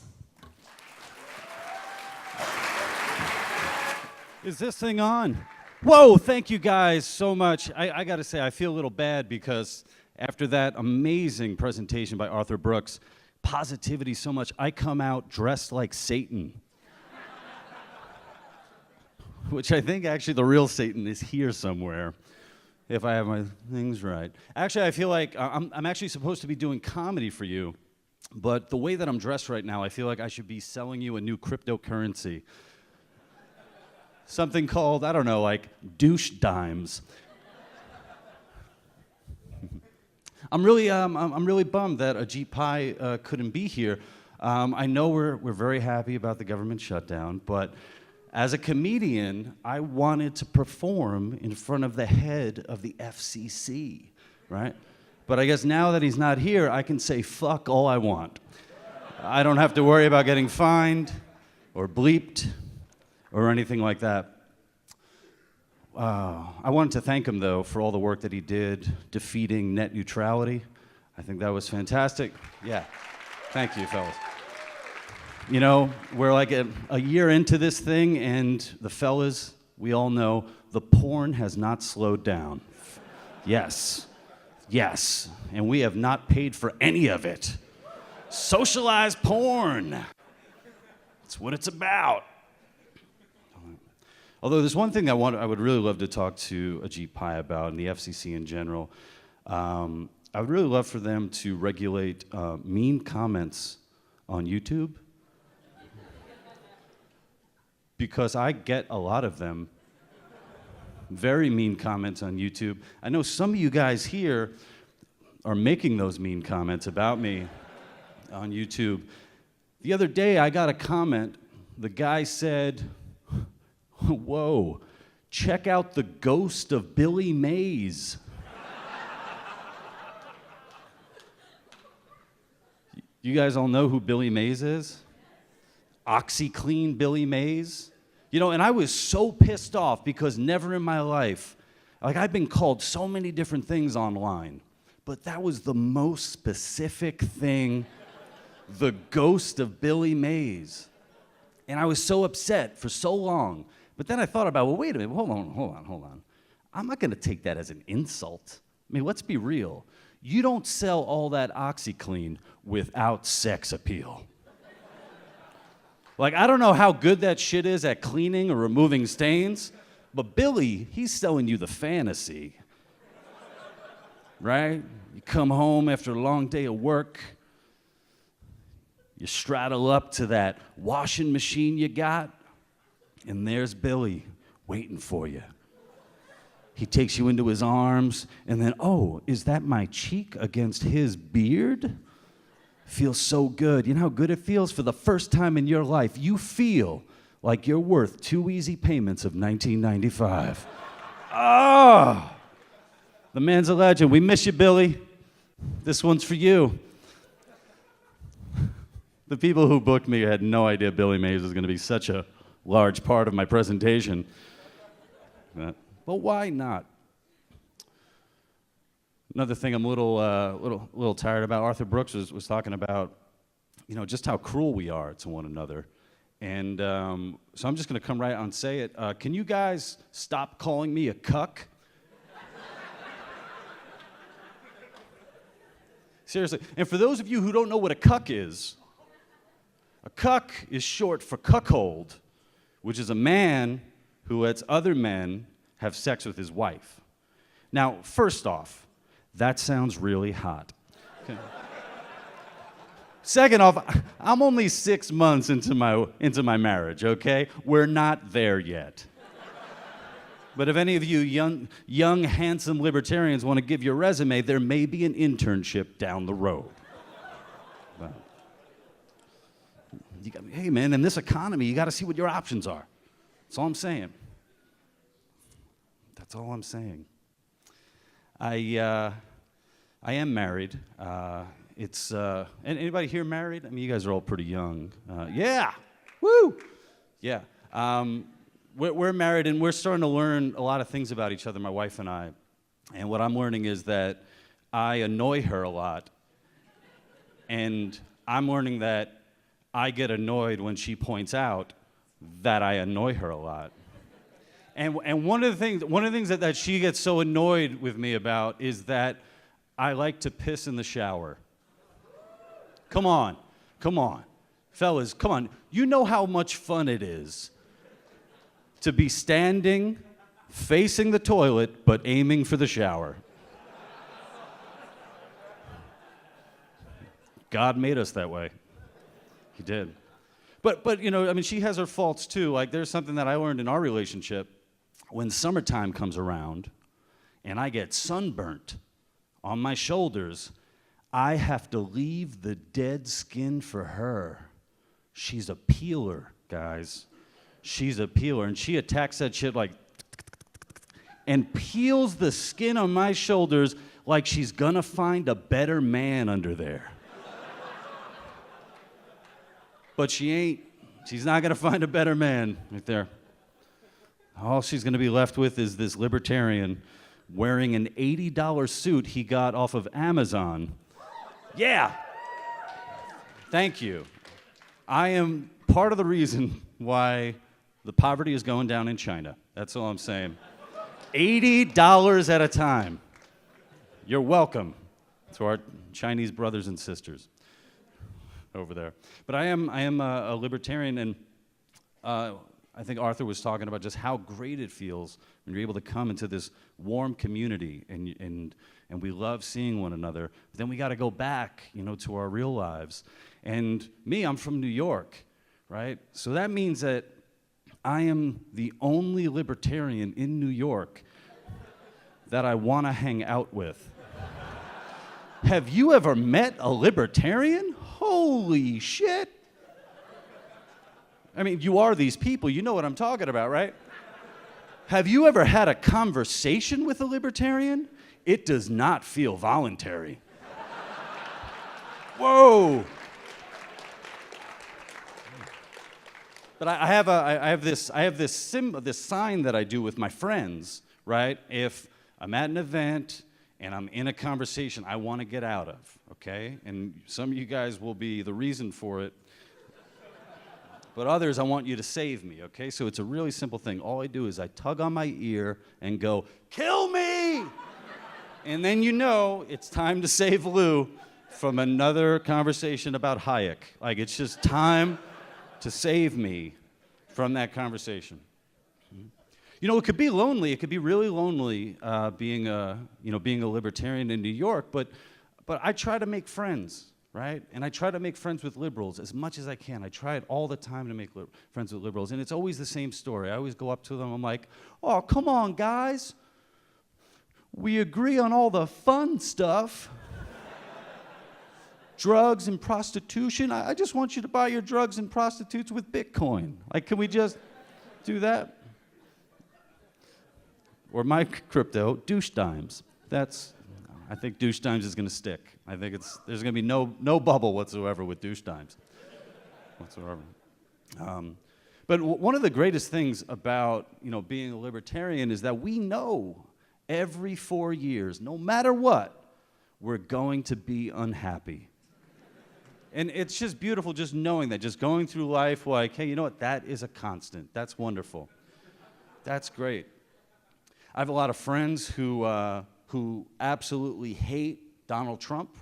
Is this thing on? Whoa, thank you guys so much. I got to say, I feel a little bad because after that amazing presentation by Arthur Brooks, positivity so much, I come out dressed like Satan. Which I think actually the real Satan is here somewhere, if I have my things right. Actually, I feel like I'm actually supposed to be doing comedy for you, but the way that I'm dressed right now, I feel like I should be selling you a new cryptocurrency. Something called, I don't know, like douche dimes. I'm really bummed that Ajit Pai couldn't be here. I know we're very happy about the government shutdown, but as a comedian, I wanted to perform in front of the head of the FCC, right? But I guess now that he's not here, I can say fuck all I want. I don't have to worry about getting fined or bleeped or anything like that. I wanted to thank him, though, for all the work that he did defeating net neutrality. I think that was fantastic. Yeah, thank you, fellas. You know, we're like a year into this thing, and the fellas, we all know, the porn has not slowed down. Yes, yes, and we have not paid for any of it. Socialized porn. That's what it's about. Although there's one thing I would really love to talk to Ajit Pai about, and the FCC in general. I would really love for them to regulate mean comments on YouTube. Because I get a lot of them. Very mean comments on YouTube. I know some of you guys here are making those mean comments about me on YouTube. The other day I got a comment. The guy said, "Whoa, check out the ghost of Billy Mays." You guys all know who Billy Mays is? OxyClean Billy Mays. You know, and I was so pissed off because never in my life, like I've been called so many different things online, but that was the most specific thing, the ghost of Billy Mays. And I was so upset for so long. But then I thought about, well, wait a minute, hold on. I'm not gonna take that as an insult. I mean, let's be real. You don't sell all that OxyClean without sex appeal. Like, I don't know how good that shit is at cleaning or removing stains, but Billy, he's selling you the fantasy, right? You come home after a long day of work, you straddle up to that washing machine you got, and there's Billy waiting for you. He takes you into his arms, and then, oh, is that my cheek against his beard? Feels so good. You know how good it feels? For the first time in your life, you feel like you're worth 2 easy payments of $19.95. Ah! The man's a legend. We miss you, Billy. This one's for you. The people who booked me had no idea Billy Mays was going to be such a large part of my presentation. But why not? Another thing I'm a little tired about, Arthur Brooks was talking about, you know, just how cruel we are to one another. And so I'm just going to come right out and say it. Can you guys stop calling me a cuck? Seriously. And for those of you who don't know what a cuck is short for cuckold, which is a man who lets other men have sex with his wife. Now, first off, that sounds really hot. Okay. Second off, I'm only 6 months into my marriage, okay? We're not there yet. But if any of you young, handsome libertarians want to give your resume, there may be an internship down the road. Well, hey, man, in this economy, you got to see what your options are. That's all I'm saying. That's all I'm saying. I am married. Anybody here married? I mean, you guys are all pretty young. Yeah, woo, yeah. We're married, and we're starting to learn a lot of things about each other, my wife and I. And what I'm learning is that I annoy her a lot, and I'm learning that I get annoyed when she points out that I annoy her a lot. And one of the things that she gets so annoyed with me about is that I like to piss in the shower. Come on. Fellas, come on. You know how much fun it is to be standing, facing the toilet, but aiming for the shower. God made us that way. He did. But you know, I mean, she has her faults too. Like, there's something that I learned in our relationship. When summertime comes around and I get sunburnt on my shoulders, I have to leave the dead skin for her. She's a peeler, guys. She's a peeler, and she attacks that shit like and peels the skin on my shoulders like she's gonna find a better man under there. But she ain't. She's not gonna find a better man right there. All she's going to be left with is this libertarian wearing an $80 suit he got off of Amazon. Yeah. Thank you. I am part of the reason why the poverty is going down in China. That's all I'm saying. $80 at a time. You're welcome to our Chinese brothers and sisters over there. But I am a libertarian, and I think Arthur was talking about just how great it feels when you're able to come into this warm community and we love seeing one another. But then we got to go back, you know, to our real lives. And me, I'm from New York, right? So that means that I am the only libertarian in New York that I want to hang out with. Have you ever met a libertarian? Holy shit. I mean, you are these people. You know what I'm talking about, right? Have you ever had a conversation with a libertarian? It does not feel voluntary. Whoa. But I have this sign that I do with my friends, right? If I'm at an event and I'm in a conversation I want to get out of, okay? And some of you guys will be the reason for it. But others, I want you to save me, okay? So it's a really simple thing. All I do is I tug on my ear and go, "Kill me!" And then you know it's time to save Lou from another conversation about Hayek. Like, it's just time to save me from that conversation. You know, it could be lonely. It could be really lonely being a libertarian in New York. But I try to make friends, right? And I try to make friends with liberals as much as I can. I try it all the time to make friends with liberals. And it's always the same story. I always go up to them. I'm like, "Oh, come on, guys. We agree on all the fun stuff. Drugs and prostitution. I just want you to buy your drugs and prostitutes with Bitcoin. Like, can we just do that?" Or my crypto, douche dimes. I think douche dimes is going to stick. I think there's going to be no bubble whatsoever with douche dimes, whatsoever. But one of the greatest things about being a libertarian is that we know every 4 years, no matter what, we're going to be unhappy. And it's just beautiful just knowing that, just going through life like, hey, you know what, that is a constant. That's wonderful. That's great. I have a lot of friends who absolutely hate Donald Trump.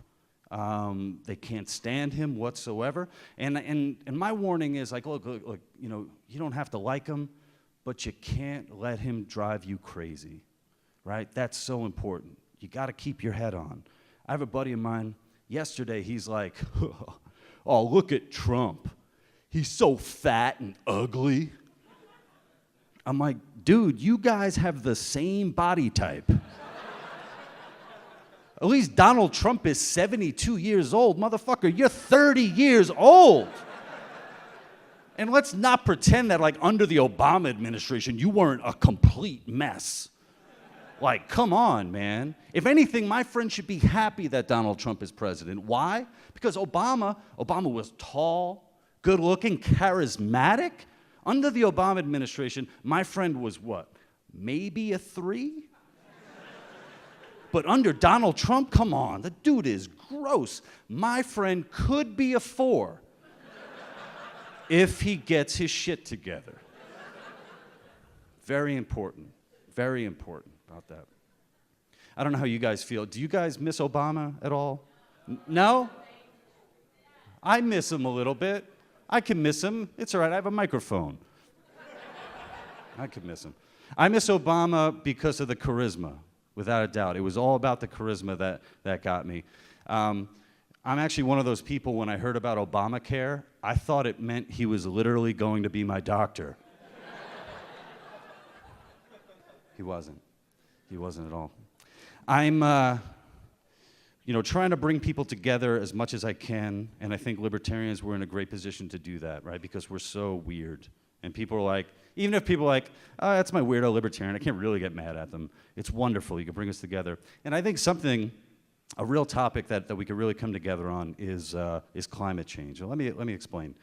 They can't stand him whatsoever. And my warning is like, look, you don't have to like him, but you can't let him drive you crazy, right? That's so important. You got to keep your head on. I have a buddy of mine. Yesterday, he's like, "Oh, look at Trump. He's so fat and ugly." I'm like, "Dude, you guys have the same body type. At least Donald Trump is 72 years old. Motherfucker, you're 30 years old. And let's not pretend that, like, under the Obama administration, you weren't a complete mess. Like, come on, man. If anything, my friend should be happy that Donald Trump is president. Why? Because Obama was tall, good-looking, charismatic. Under the Obama administration, my friend was what? Maybe a 3? But under Donald Trump, come on, the dude is gross. My friend could be a 4 if he gets his shit together. Very important about that. I don't know how you guys feel. Do you guys miss Obama at all? No? I miss him a little bit. I can miss him. It's all right, I have a microphone. I can miss him. I miss Obama because of the charisma, without a doubt. It was all about the charisma that got me. I'm actually one of those people, when I heard about Obamacare, I thought it meant he was literally going to be my doctor. He wasn't. He wasn't at all. I'm trying to bring people together as much as I can, and I think libertarians, we're in a great position to do that, right? Because we're so weird. And people are like, even if people are like, "Oh, that's my weirdo libertarian," I can't really get mad at them. It's wonderful. You can bring us together. And I think a real topic that we could really come together on is climate change. Let me explain.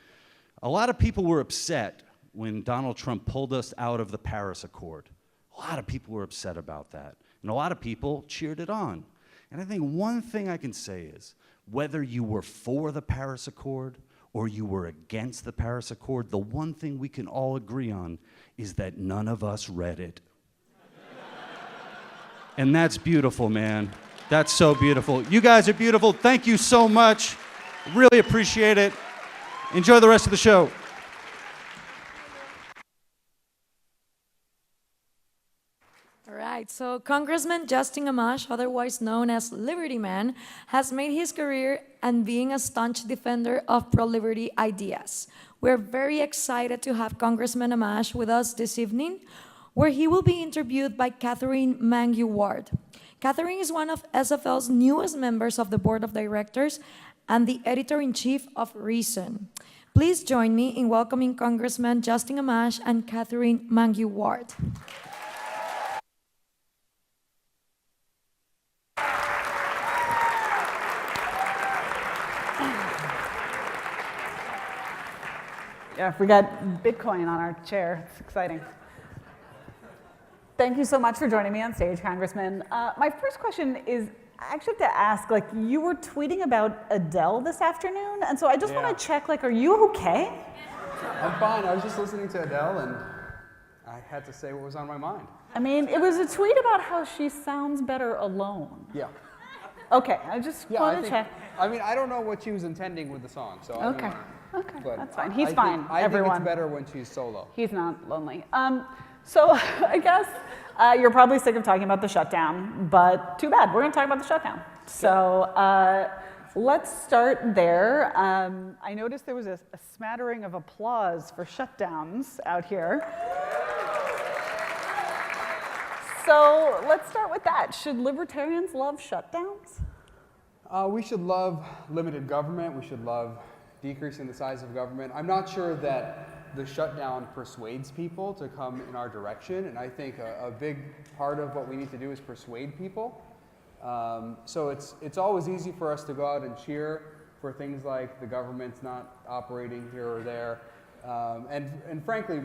A lot of people were upset when Donald Trump pulled us out of the Paris Accord. A lot of people were upset about that. And a lot of people cheered it on. And I think one thing I can say is, whether you were for the Paris Accord or you were against the Paris Accord, the one thing we can all agree on is that none of us read it. And that's beautiful, man. That's so beautiful. You guys are beautiful. Thank you so much. Really appreciate it. Enjoy the rest of the show. All right, so Congressman Justin Amash, otherwise known as Liberty Man, has made his career and being a staunch defender of pro-liberty ideas. We're very excited to have Congressman Amash with us this evening, where he will be interviewed by Catherine Mangue-Ward. Catherine is one of SFL's newest members of the Board of Directors and the Editor-in-Chief of Reason. Please join me in welcoming Congressman Justin Amash and Catherine Mangue-Ward. Yeah, we got Bitcoin on our chair. It's exciting. Thank you so much for joining me on stage, Congressman. My first question is, I actually have to ask, like, you were tweeting about Adele this afternoon, and so I just want to check, like, are you okay? I'm fine. I was just listening to Adele, and I had to say what was on my mind. I mean, it was a tweet about how she sounds better alone. Yeah. Okay, I just wanted to check. I mean, I don't know what she was intending with the song, so I don't know. Okay, But that's fine. He's I fine, think, I everyone. think it's better when she's solo. He's not lonely. So I guess you're probably sick of talking about the shutdown, but too bad. We're going to talk about the shutdown. So let's start there. I noticed there was a smattering of applause for shutdowns out here. So let's start with that. Should libertarians love shutdowns? We should love limited government. We should love decreasing the size of government. I'm not sure that the shutdown persuades people to come in our direction, and I think a big part of what we need to do is persuade people. So it's always easy for us to go out and cheer for things like the government's not operating here or there. And frankly,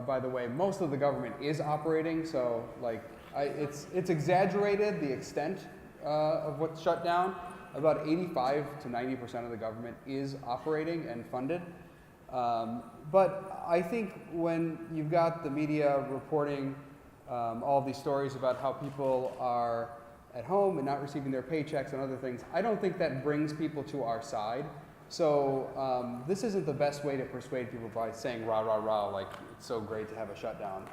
by the way, most of the government is operating, so like it's exaggerated, the extent of what's shut down. About 85 to 90% of the government is operating and funded. But I think when you've got the media reporting all of these stories about how people are at home and not receiving their paychecks and other things, I don't think that brings people to our side. So this isn't the best way to persuade people by saying rah, rah, rah, like it's so great to have a shutdown.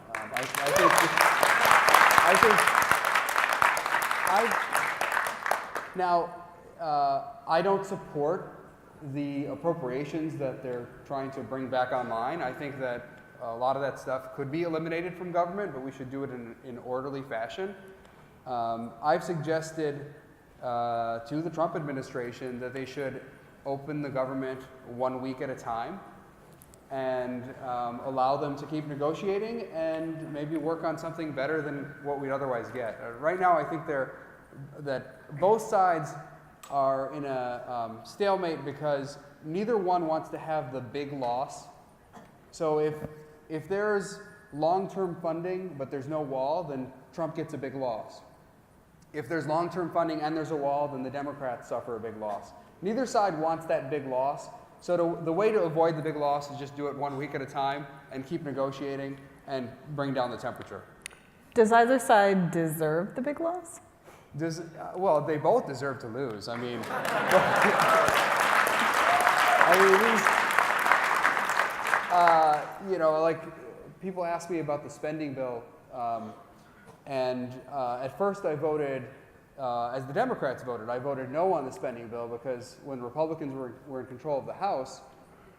I don't support the appropriations that they're trying to bring back online. I think that a lot of that stuff could be eliminated from government, but we should do it in an orderly fashion. I've suggested to the Trump administration that they should open the government 1 week at a time and allow them to keep negotiating and maybe work on something better than what we'd otherwise get. Right now, I think that both sides are in a stalemate because neither one wants to have the big loss. So if there's long-term funding but there's no wall, then Trump gets a big loss. If there's long-term funding and there's a wall, then the Democrats suffer a big loss. Neither side wants that big loss. So the way to avoid the big loss is just do it 1 week at a time and keep negotiating and bring down the temperature. Does either side deserve the big loss? Well, they both deserve to lose. I mean, like people ask me about the spending bill, and at first I voted, as the Democrats voted, I voted no on the spending bill because when Republicans were in control of the House,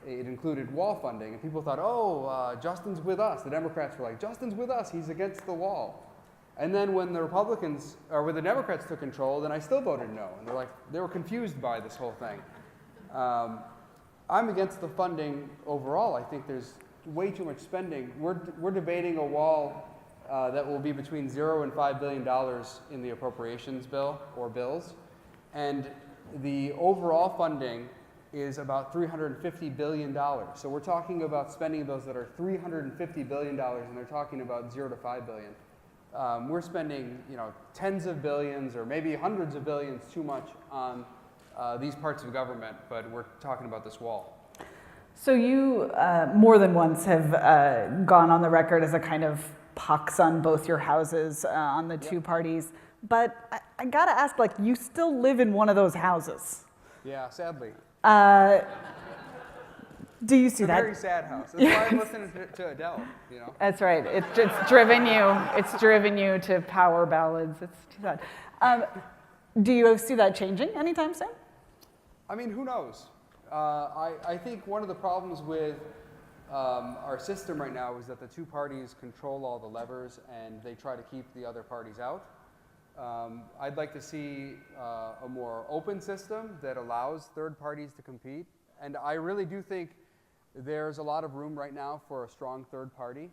it included wall funding, and people thought, oh, Justin's with us. The Democrats were like, Justin's with us. He's against the wall. And then when when the Democrats took control, then I still voted no. And they were confused by this whole thing. I'm against the funding overall. I think there's way too much spending. We're debating a wall that will be between $0 and $5 billion in the appropriations bill or bills. And the overall funding is about $350 billion. So we're talking about spending bills that are $350 billion, and they're talking about $0 to $5 billion. We're spending, tens of billions or maybe hundreds of billions too much on these parts of government, but we're talking about this wall. So you more than once have gone on the record as a kind of pox on both your houses, on the two parties. But I gotta ask, you still live in one of those houses. Yeah, sadly. Do you see it's that? a very sad house. That's why I'm listening to Adele, That's right. It's driven you. It's driven you to power ballads. It's too sad. Do you see that changing anytime soon? I mean, who knows? I think one of the problems with our system right now is that the two parties control all the levers and they try to keep the other parties out. I'd like to see a more open system that allows third parties to compete. And I really do think there's a lot of room right now for a strong third party.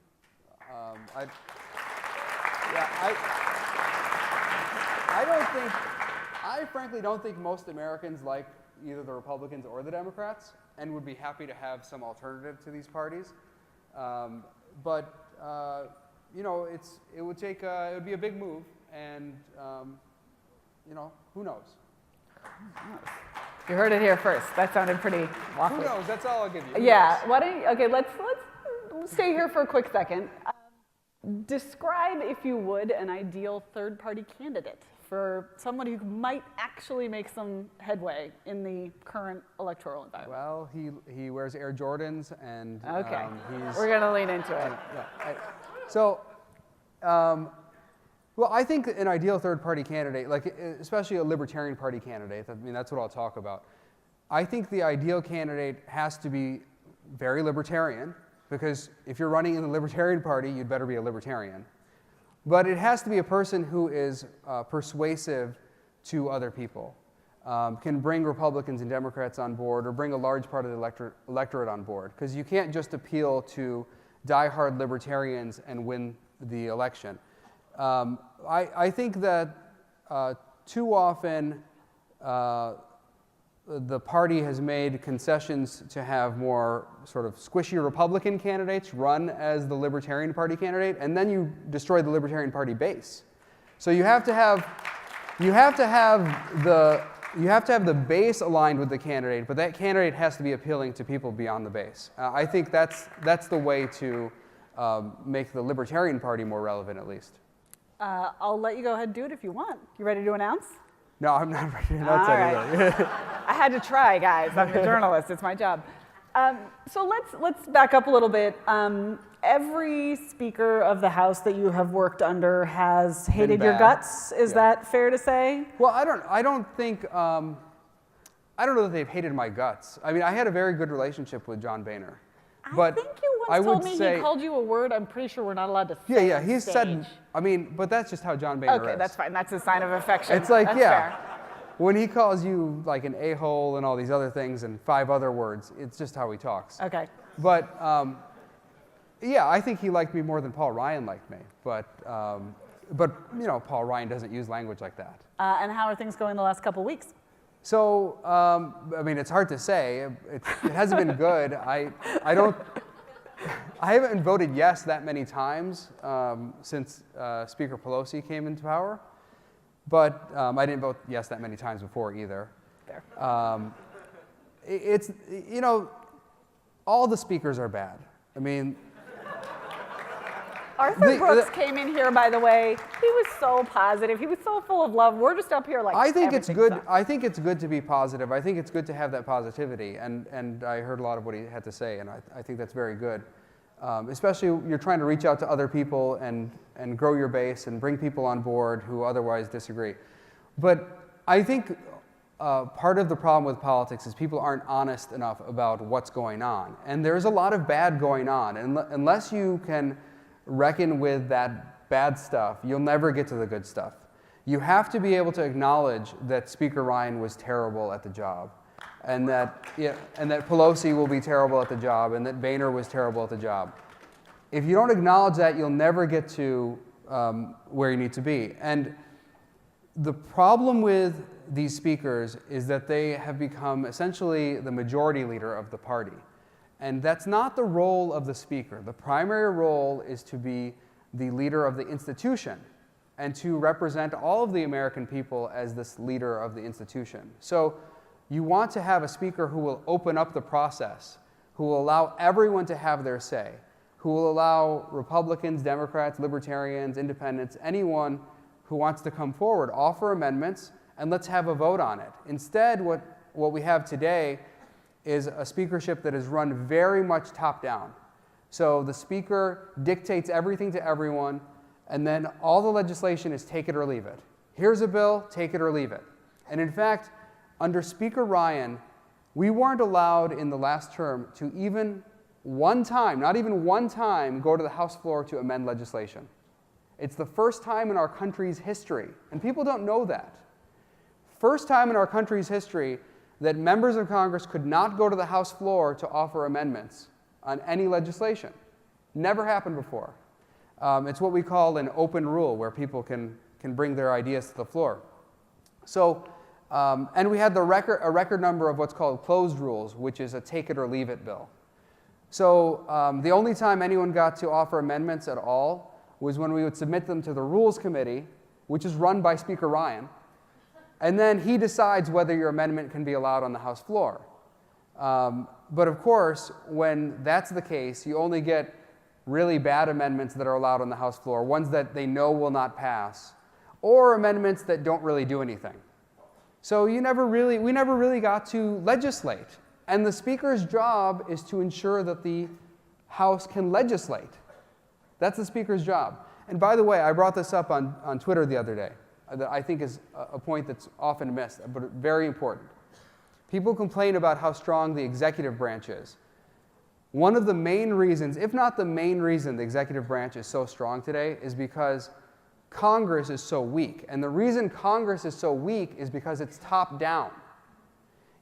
I frankly don't think most Americans like either the Republicans or the Democrats, and would be happy to have some alternative to these parties. You know, it would be a big move, and you know, who knows? You heard it here first. That sounded pretty waffly. Who knows? That's all I'll give you. Yeah. Why don't you, okay? Let's stay here for a quick second. Describe, if you would, an ideal third-party candidate for someone who might actually make some headway in the current electoral environment. Well, he wears Air Jordans, and okay, he's. We're gonna lean into it. Well, I think an ideal third-party candidate, like especially a Libertarian Party candidate, I mean, that's what I'll talk about. I think the ideal candidate has to be very libertarian, because if you're running in the Libertarian Party, you'd better be a libertarian. But it has to be a person who is persuasive to other people, can bring Republicans and Democrats on board, or bring a large part of the electorate on board, because you can't just appeal to diehard libertarians and win the election. I think that too often the party has made concessions to have more sort of squishy Republican candidates run as the Libertarian Party candidate, and then you destroy the Libertarian Party base. So you have to have the base aligned with the candidate, but that candidate has to be appealing to people beyond the base. I think that's the way to make the Libertarian Party more relevant, at least. I'll let you go ahead and do it if you want. You ready to announce? No, I'm not ready to announce anything. I had to try, guys. I'm a journalist. It's my job. So let's back up a little bit. Every Speaker of the House that you have worked under has hated your guts. Is that fair to say? Well, I don't know that they've hated my guts. I mean, I had a very good relationship with John Boehner. But I think you once told me he called you a word I'm pretty sure we're not allowed to say. Yeah, he said, I mean, but that's just how John Boehner is. Okay, that's fine. That's a sign of affection. It's like, that's yeah, fair. When he calls you like an a-hole and all these other things and 5 other words, it's just how he talks. Okay. But yeah, I think he liked me more than Paul Ryan liked me. But you know, Paul Ryan doesn't use language like that. And how are things going the last couple weeks? So, I mean, it's hard to say. It hasn't been good. I haven't voted yes that many times since Speaker Pelosi came into power. But I didn't vote yes that many times before either. Fair. It's, you know, all the speakers are bad. I mean, Arthur Brooks came in here, by the way. He was so positive. He was so full of love. We're just up here like, I think it's good. Sucks. I think it's good to be positive. I think it's good to have that positivity. And I heard a lot of what he had to say, and I think that's very good. Especially you're trying to reach out to other people and grow your base and bring people on board who otherwise disagree. But I think part of the problem with politics is people aren't honest enough about what's going on. And there's a lot of bad going on. And unless you can reckon with that bad stuff, you'll never get to the good stuff. You have to be able to acknowledge that Speaker Ryan was terrible at the job, and that Pelosi will be terrible at the job, and that Boehner was terrible at the job. If you don't acknowledge that, you'll never get to where you need to be. And the problem with these speakers is that they have become essentially the majority leader of the party. And that's not the role of the speaker. The primary role is to be the leader of the institution and to represent all of the American people as this leader of the institution. So you want to have a speaker who will open up the process, who will allow everyone to have their say, who will allow Republicans, Democrats, Libertarians, Independents, anyone who wants to come forward, offer amendments, and let's have a vote on it. Instead, what we have today is a speakership that is run very much top-down. So the speaker dictates everything to everyone, and then all the legislation is take it or leave it. Here's a bill, take it or leave it. And in fact, under Speaker Ryan, we weren't allowed in the last term to even one time, not even one time, go to the House floor to amend legislation. It's the first time in our country's history, and people don't know that. First time in our country's history that members of Congress could not go to the House floor to offer amendments on any legislation. Never happened before. It's what we call an open rule, where people can bring their ideas to the floor. So And we had a record number of what's called closed rules, which is a take it or leave it bill. So the only time anyone got to offer amendments at all was when we would submit them to the Rules Committee, which is run by Speaker Ryan. And then he decides whether your amendment can be allowed on the House floor. But of course, when that's the case, you only get really bad amendments that are allowed on the House floor, ones that they know will not pass, or amendments that don't really do anything. So we never really got to legislate. And the Speaker's job is to ensure that the House can legislate. That's the Speaker's job. And by the way, I brought this up on Twitter the other day that I think is a point that's often missed, but very important. People complain about how strong the executive branch is. One of the main reasons, if not the main reason the executive branch is so strong today is because Congress is so weak. And the reason Congress is so weak is because it's top down.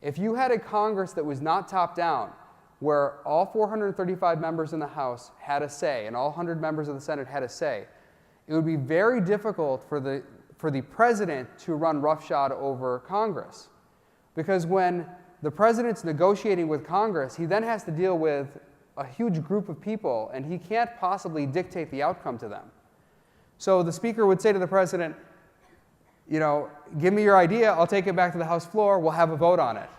If you had a Congress that was not top down, where all 435 members in the House had a say and all 100 members of the Senate had a say, it would be very difficult for the president to run roughshod over Congress. Because when the president's negotiating with Congress, he then has to deal with a huge group of people, and he can't possibly dictate the outcome to them. So the Speaker would say to the president, you know, give me your idea, I'll take it back to the House floor, we'll have a vote on it.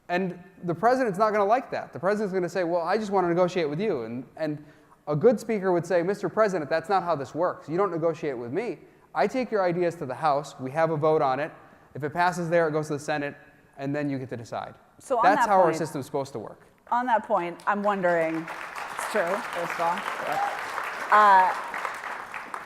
And the president's not going to like that. The president's going to say, well, I just want to negotiate with you. And a good speaker would say, Mr. President, that's not how this works. You don't negotiate with me. I take your ideas to the House, we have a vote on it. If it passes there, it goes to the Senate, and then you get to decide. So that's how our system's supposed to work. On that point, I'm wondering, it's true, first of all.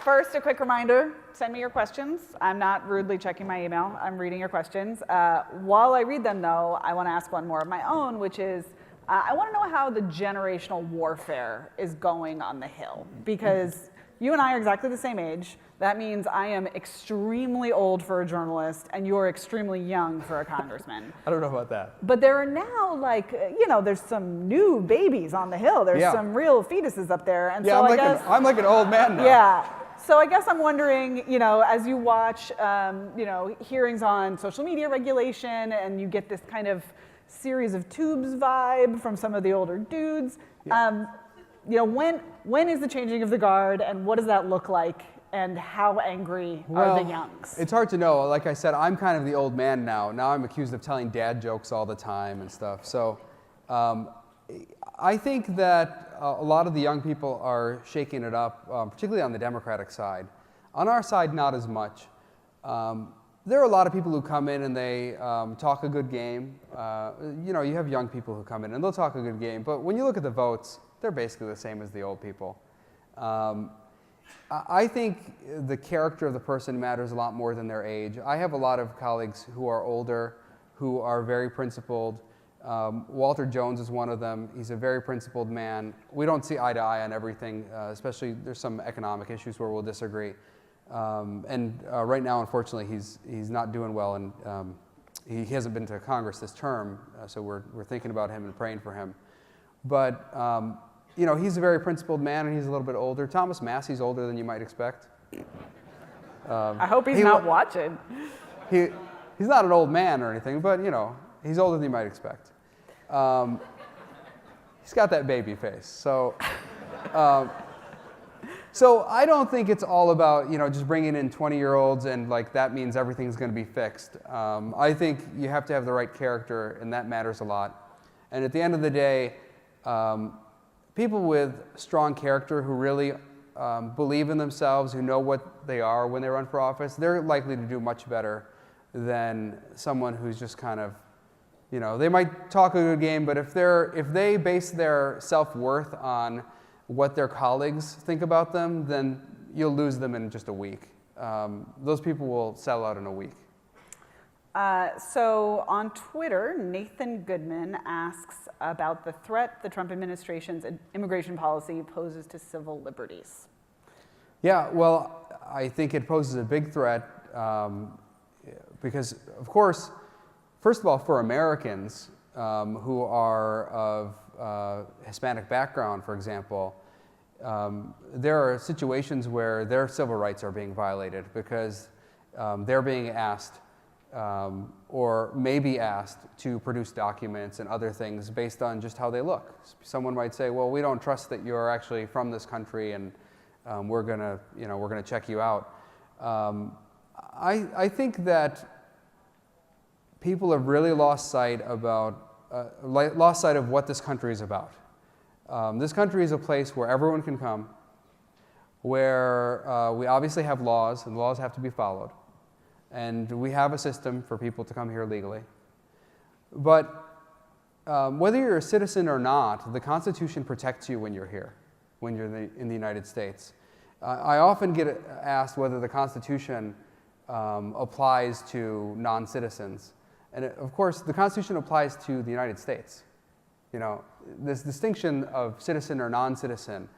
First, a quick reminder, send me your questions. I'm not rudely checking my email. I'm reading your questions. While I read them, though, I want to ask one more of my own, which is, I want to know how the generational warfare is going on the Hill. Because you and I are exactly the same age. That means I am extremely old for a journalist, and you're extremely young for a congressman. I don't know about that. But there are now, like, you know, there's some new babies on the Hill. There's some real fetuses up there. And yeah, so I'm like an old man now. Yeah. So I guess I'm wondering, you know, as you watch, you know, hearings on social media regulation, and you get this kind of series of tubes vibe from some of the older dudes, you know, when is the changing of the guard, and what does that look like, and how angry are the youngs? It's hard to know. Like I said, I'm kind of the old man now. Now I'm accused of telling dad jokes all the time and stuff. So I think that a lot of the young people are shaking it up, particularly on the Democratic side. On our side, not as much. There are a lot of people who come in and they talk a good game. You know, you have young people who come in and they'll talk a good game. But when you look at the votes, they're basically the same as the old people. I think the character of the person matters a lot more than their age. I have a lot of colleagues who are older, who are very principled. Walter Jones is one of them. He's a very principled man. We don't see eye to eye on everything, especially there's some economic issues where we'll disagree. Right now, unfortunately, he's not doing well, and he hasn't been to Congress this term, so we're thinking about him and praying for him. But you know, he's a very principled man, and he's a little bit older. Thomas Massey's older than you might expect. I hope he's not watching. He's not an old man or anything, but you know, he's older than you might expect. He's got that baby face. So I don't think it's all about, you know, just bringing in 20-year-olds and like that means everything's going to be fixed. I think you have to have the right character, and that matters a lot. And at the end of the day, people with strong character who really believe in themselves, who know what they are when they run for office, they're likely to do much better than someone who's just kind of, you know, they might talk a good game, but if they base their self-worth on what their colleagues think about them, then you'll lose them in just a week. Those people will sell out in a week. So on Twitter, Nathan Goodman asks about the threat the Trump administration's immigration policy poses to civil liberties. Yeah, well, I think it poses a big threat because, of course, first of all, for Americans who are of Hispanic background, for example, there are situations where their civil rights are being violated because they're being asked or may be asked to produce documents and other things based on just how they look. Someone might say, well, we don't trust that you're actually from this country, and we're gonna check you out. I think that people have really lost sight of what this country is about. This country is a place where everyone can come, where we obviously have laws, and laws have to be followed. And we have a system for people to come here legally. But whether you're a citizen or not, the Constitution protects you when you're here, when you're in the United States. I often get asked whether the Constitution applies to non-citizens. And of course, the Constitution applies to the United States. You know, this distinction of citizen or non-citizen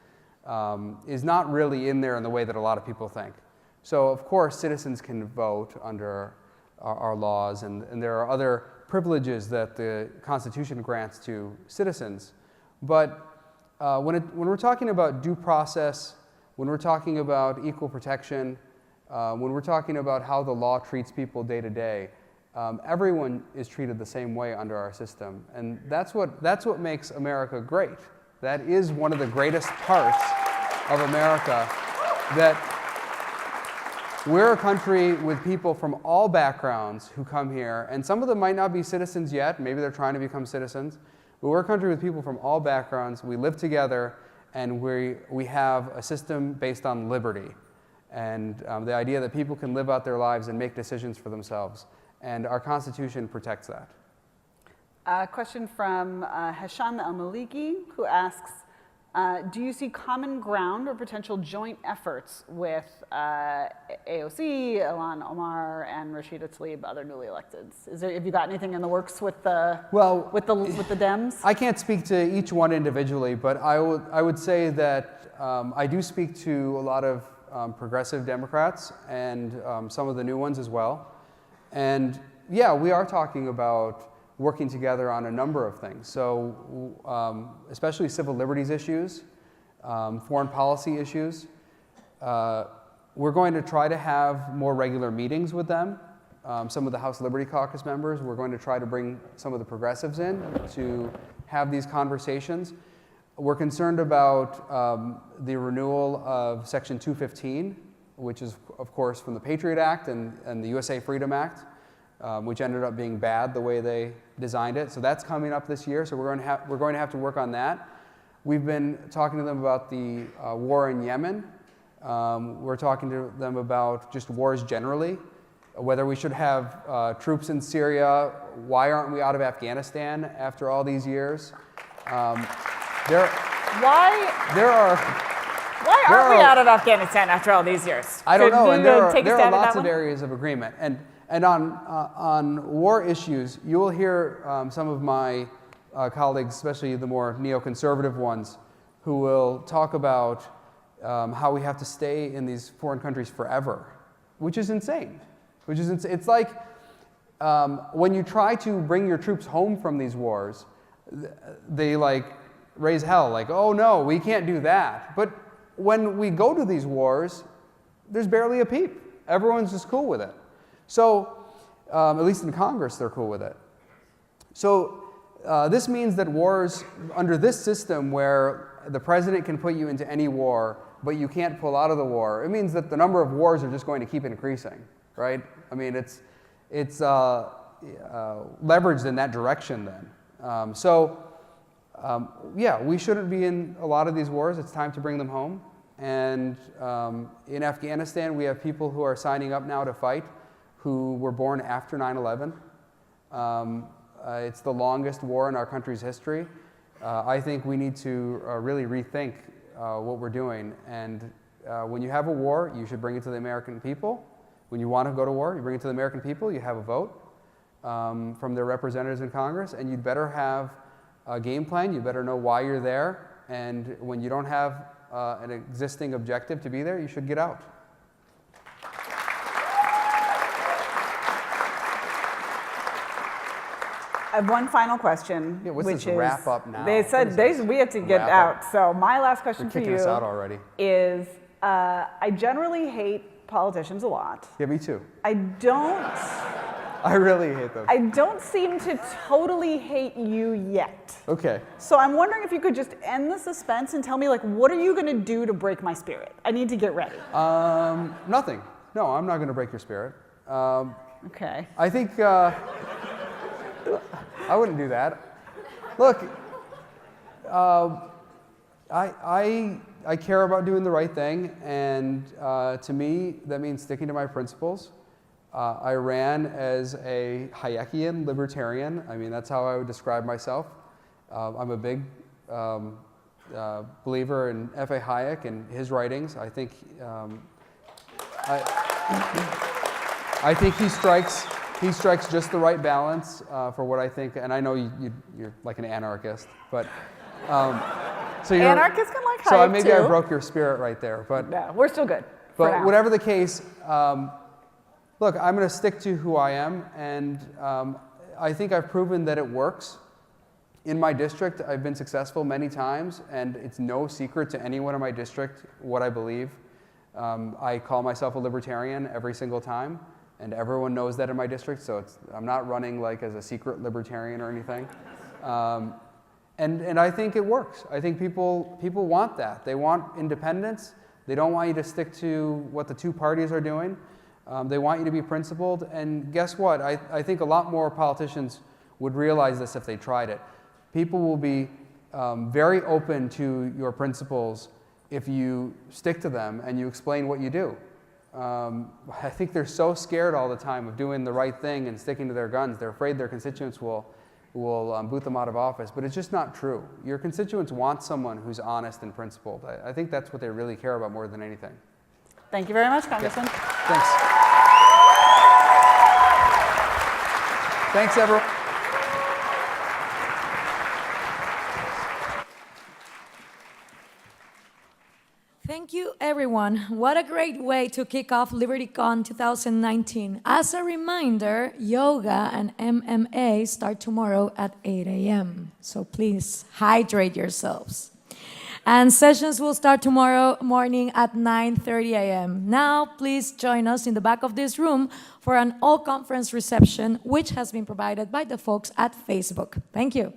is not really in there in the way that a lot of people think. So, of course, citizens can vote under our laws, and there are other privileges that the Constitution grants to citizens. But when we're talking about due process, when we're talking about equal protection, when we're talking about how the law treats people day to day, everyone is treated the same way under our system. And that's what makes America great. That is one of the greatest parts of America, that we're a country with people from all backgrounds who come here, and some of them might not be citizens yet, maybe they're trying to become citizens, but we're a country with people from all backgrounds. We live together, and we have a system based on liberty, and the idea that people can live out their lives and make decisions for themselves, and our Constitution protects that. A question from Hesham El-Maliki, who asks, do you see common ground or potential joint efforts with AOC, Ilhan Omar, and Rashida Tlaib, other newly electeds? Have you got anything in the works with the Dems? I can't speak to each one individually, but I would say that I do speak to a lot of progressive Democrats and some of the new ones as well. And yeah, we are talking about working together on a number of things. So especially civil liberties issues, foreign policy issues. We're going to try to have more regular meetings with them. Some of the House Liberty Caucus members, we're going to try to bring some of the progressives in to have these conversations. We're concerned about the renewal of Section 215, which is, of course, from the Patriot Act and the USA Freedom Act, which ended up being bad the way they designed it. So that's coming up this year, so we're going to have to work on that. We've been talking to them about the war in Yemen. We're talking to them about just wars generally, whether we should have troops in Syria. Why aren't we out of Afghanistan after all these years? Why aren't we out of Afghanistan after all these years? I don't know, and there are lots of areas of agreement. And on war issues, you will hear some of my colleagues, especially the more neoconservative ones, who will talk about how we have to stay in these foreign countries forever, which is insane. It's like when you try to bring your troops home from these wars, they like raise hell, like, oh no, we can't do that. But when we go to these wars, there's barely a peep. Everyone's just cool with it. So, at least in Congress, they're cool with it. So, this means that wars under this system where the president can put you into any war, but you can't pull out of the war, it means that the number of wars are just going to keep increasing, right? I mean, it's leveraged in that direction then. Yeah, we shouldn't be in a lot of these wars. It's time to bring them home. And in Afghanistan, we have people who are signing up now to fight who were born after 9/11. It's the longest war in our country's history. I think we need to really rethink what we're doing. And when you have a war, you should bring it to the American people. When you want to go to war, you bring it to the American people. You have a vote from their representatives in Congress, and you'd better have a game plan. You better know why you're there. And when you don't have an existing objective to be there, you should get out. I have one final question, which is wrap up now. They said we have to get out. So my last question for you us out already. Is I generally hate politicians a lot. Yeah, me too. I don't I really hate them. I don't seem to totally hate you yet. Okay. So I'm wondering if you could just end the suspense and tell me, like, what are you going to do to break my spirit? I need to get ready. Nothing. No, I'm not going to break your spirit. Okay. I think I wouldn't do that. Look, I care about doing the right thing, and to me, that means sticking to my principles. I ran as a Hayekian libertarian. I mean, that's how I would describe myself. I'm a big believer in F.A. Hayek and his writings. I think I think he strikes just the right balance for what I think. And I know you're like an anarchist, but so you're Anarchists can like Hayek so maybe too. I broke your spirit right there, but Yeah, we're still good. but whatever the case, look, I'm going to stick to who I am, and I think I've proven that it works. In my district, I've been successful many times, and it's no secret to anyone in my district what I believe. I call myself a libertarian every single time, and everyone knows that in my district, so I'm not running like as a secret libertarian or anything. And I think it works. I think people want that. They want independence. They don't want you to stick to what the two parties are doing. They want you to be principled. And guess what? I think a lot more politicians would realize this if they tried it. People will be very open to your principles if you stick to them and you explain what you do. I think they're so scared all the time of doing the right thing and sticking to their guns. They're afraid their constituents will boot them out of office, but it's just not true. Your constituents want someone who's honest and principled. I think that's what they really care about more than anything. Thank you very much, Congressman. Yeah. Thanks. Thanks, everyone. Thank you, everyone. What a great way to kick off LibertyCon 2019. As a reminder, yoga and MMA start tomorrow at 8 a.m. So please hydrate yourselves. And sessions will start tomorrow morning at 9:30 a.m. Now, please join us in the back of this room for an all-conference reception, which has been provided by the folks at Facebook. Thank you.